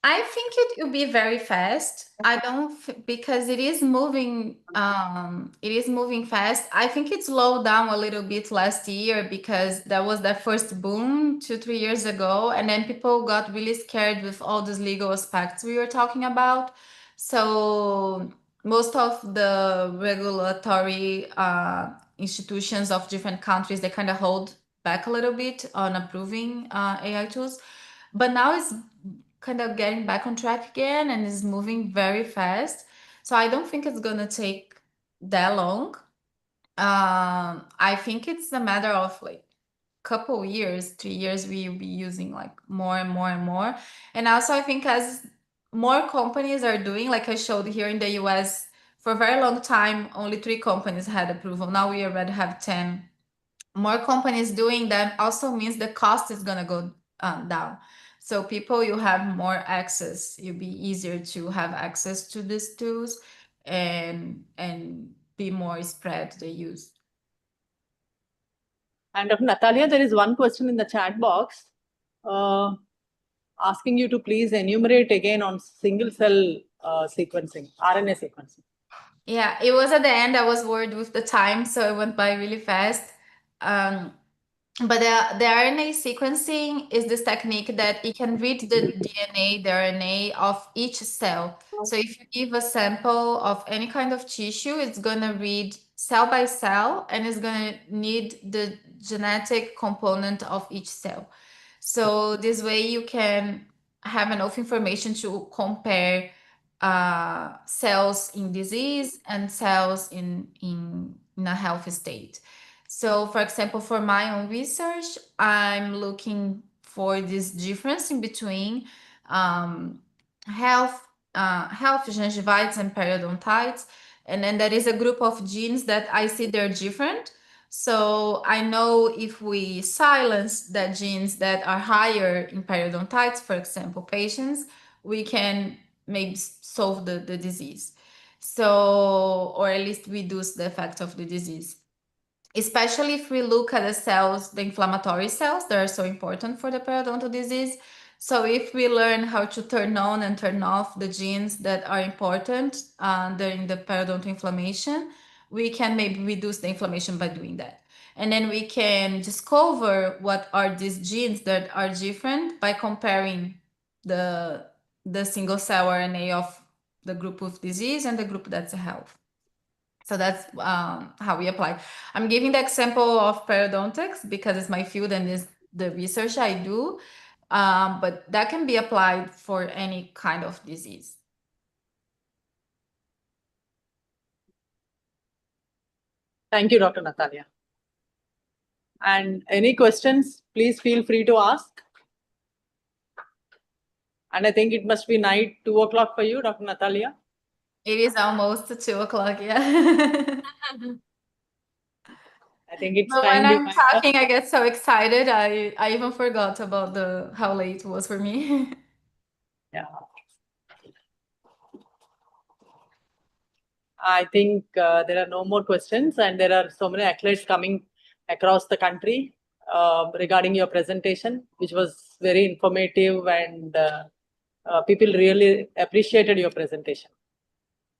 I think it will be very fast. I don't because it is moving. It is moving fast. I think it slowed down a little bit last year because that was the first boom 2-3 years ago, and then people got really scared with all these legal aspects we were talking about. So most of the regulatory institutions of different countries, they kind of hold back a little bit on approving AI tools, but now it's kind of getting back on track again and is moving very fast. So I don't think it's gonna take that long. I think it's a matter of like couple years, 3 years, we will be using like more and more and more. And also I think as more companies are doing, like I showed here in the US, for a very long time, only 3 companies had approval. Now we already have 10. More companies doing that also means the cost is gonna go down. So people, you have more access. It'll be easier to have access to these tools and be more spread the use. And Dr. Natalia, there is one question in the chat box asking you to please enumerate again on single cell sequencing, RNA sequencing. Yeah, it was at the end. I was worried with the time, so it went by really fast. But the RNA sequencing is this technique that it can read the DNA, the RNA of each cell. So if you give a sample of any kind of tissue, it's going to read cell by cell and it's going to need the genetic component of each cell. So this way you can have enough information to compare cells in disease and cells in a healthy state. So, for example, for my own research, I'm looking for this difference in between health health, gingivitis and periodontitis. And then there is a group of genes that I see they're different. So I know if we silence the genes that are higher in periodontitis, for example, patients, we can maybe solve the disease. So, or at least reduce the effect of the disease. Especially if we look at the cells, the inflammatory cells that are so important for the periodontal disease. So if we learn how to turn on and turn off the genes that are important during the periodontal inflammation, we can maybe reduce the inflammation by doing that. And then we can discover what are these genes that are different by comparing the single cell RNA of the group of disease and the group that's health. So that's how we apply. I'm giving the example of periodontics because it's my field and is the research I do. But that can be applied for any kind of disease. Thank you, Dr. Natalia. And any questions, please feel free to ask. And I think it must be night 2 o'clock for you, Dr. Natalia. It is almost 2 o'clock, yeah. I think it's But time when we I'm wind up. talking, I get so excited. I even forgot about how late it was for me. Yeah. I think there are no more questions, and there are so many accolades coming across the country regarding your presentation, which was very informative, and people really appreciated your presentation.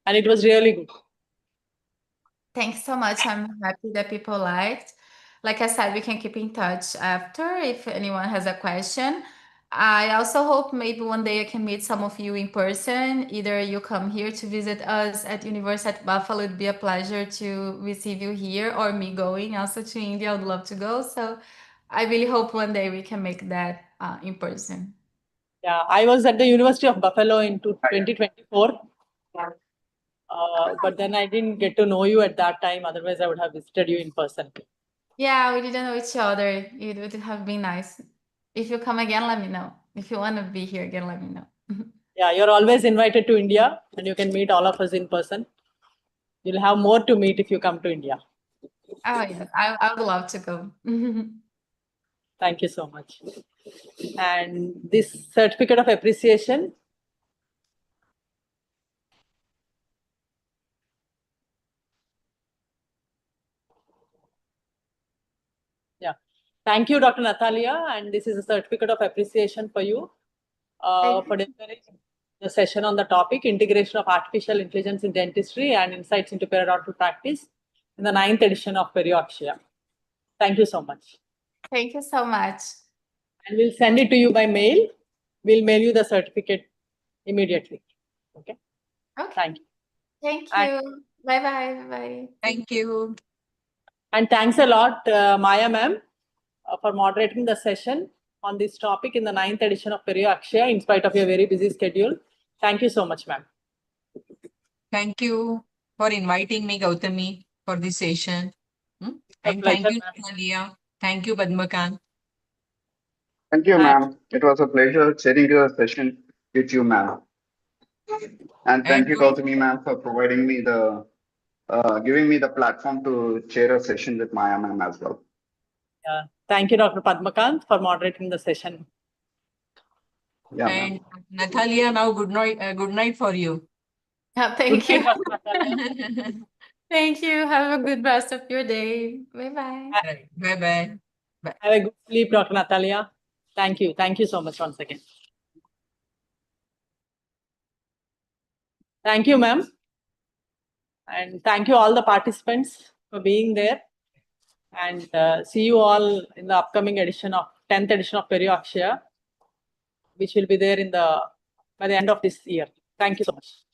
And it was really good. Thanks so much. I'm happy that people liked. Like I said, we can keep in touch after if anyone has a question. I also hope maybe one day I can meet some of you in person. Either you come here to visit us at University at Buffalo. It'd be a pleasure to receive you here, or me going also to India. I would love to go. So I really hope one day we can make that in person. Yeah, I was at the University of Buffalo in 2024. But then I didn't get to know you at that time. Otherwise, I would have visited you in person. Yeah, we didn't know each other. It would have been nice. If you come again, let me know. If you want to be here again, let me know. Yeah, you're always invited to India, and you can meet all of us in person. You'll have more to meet if you come to India. Oh, yes, I would love to go. Thank you so much. And this certificate of appreciation. Yeah. Thank you, Dr. Natalia. And this is a certificate of appreciation for you for delivering the session on the topic Integration of Artificial Intelligence in Dentistry and Insights into Periodontal Practice in the 9th edition of Perio Akshaya. Thank you so much. Thank you so much. And we'll send it to you by mail. We'll mail you the certificate immediately. Okay. Okay. Thank you. Thank you. Bye-bye. Bye. Thank you. And thanks a lot, Maya ma'am, for moderating the session on this topic in the 9th edition of Perio Akshaya, in spite of your very busy schedule. Thank you so much, ma'am. Thank you for inviting me, Gautami, for this session. And pleasure, thank you, ma'am. Natalia. Thank you, Padmakant. Thank you, ma'am. It was a pleasure sharing the session with you, ma'am. And thank you, Gautami, ma'am, for providing me the giving me the platform to chair a session with Maya ma'am as well. Yeah. Thank you, Dr. Padmakant, for moderating the session. Yeah, And Natalia, now good night for you. Thank Good you. night, Dr. Natalia. Thank you. Have a good rest of your day. Bye-bye. Bye-bye. Have a good sleep, Dr. Natalia. Thank you. Thank you so much once again. Thank you, ma'am. And thank you all the participants for being there. And see you all in the upcoming edition of 10th edition of Perio Akshaya, which will be there by the end of this year. Thank you so much.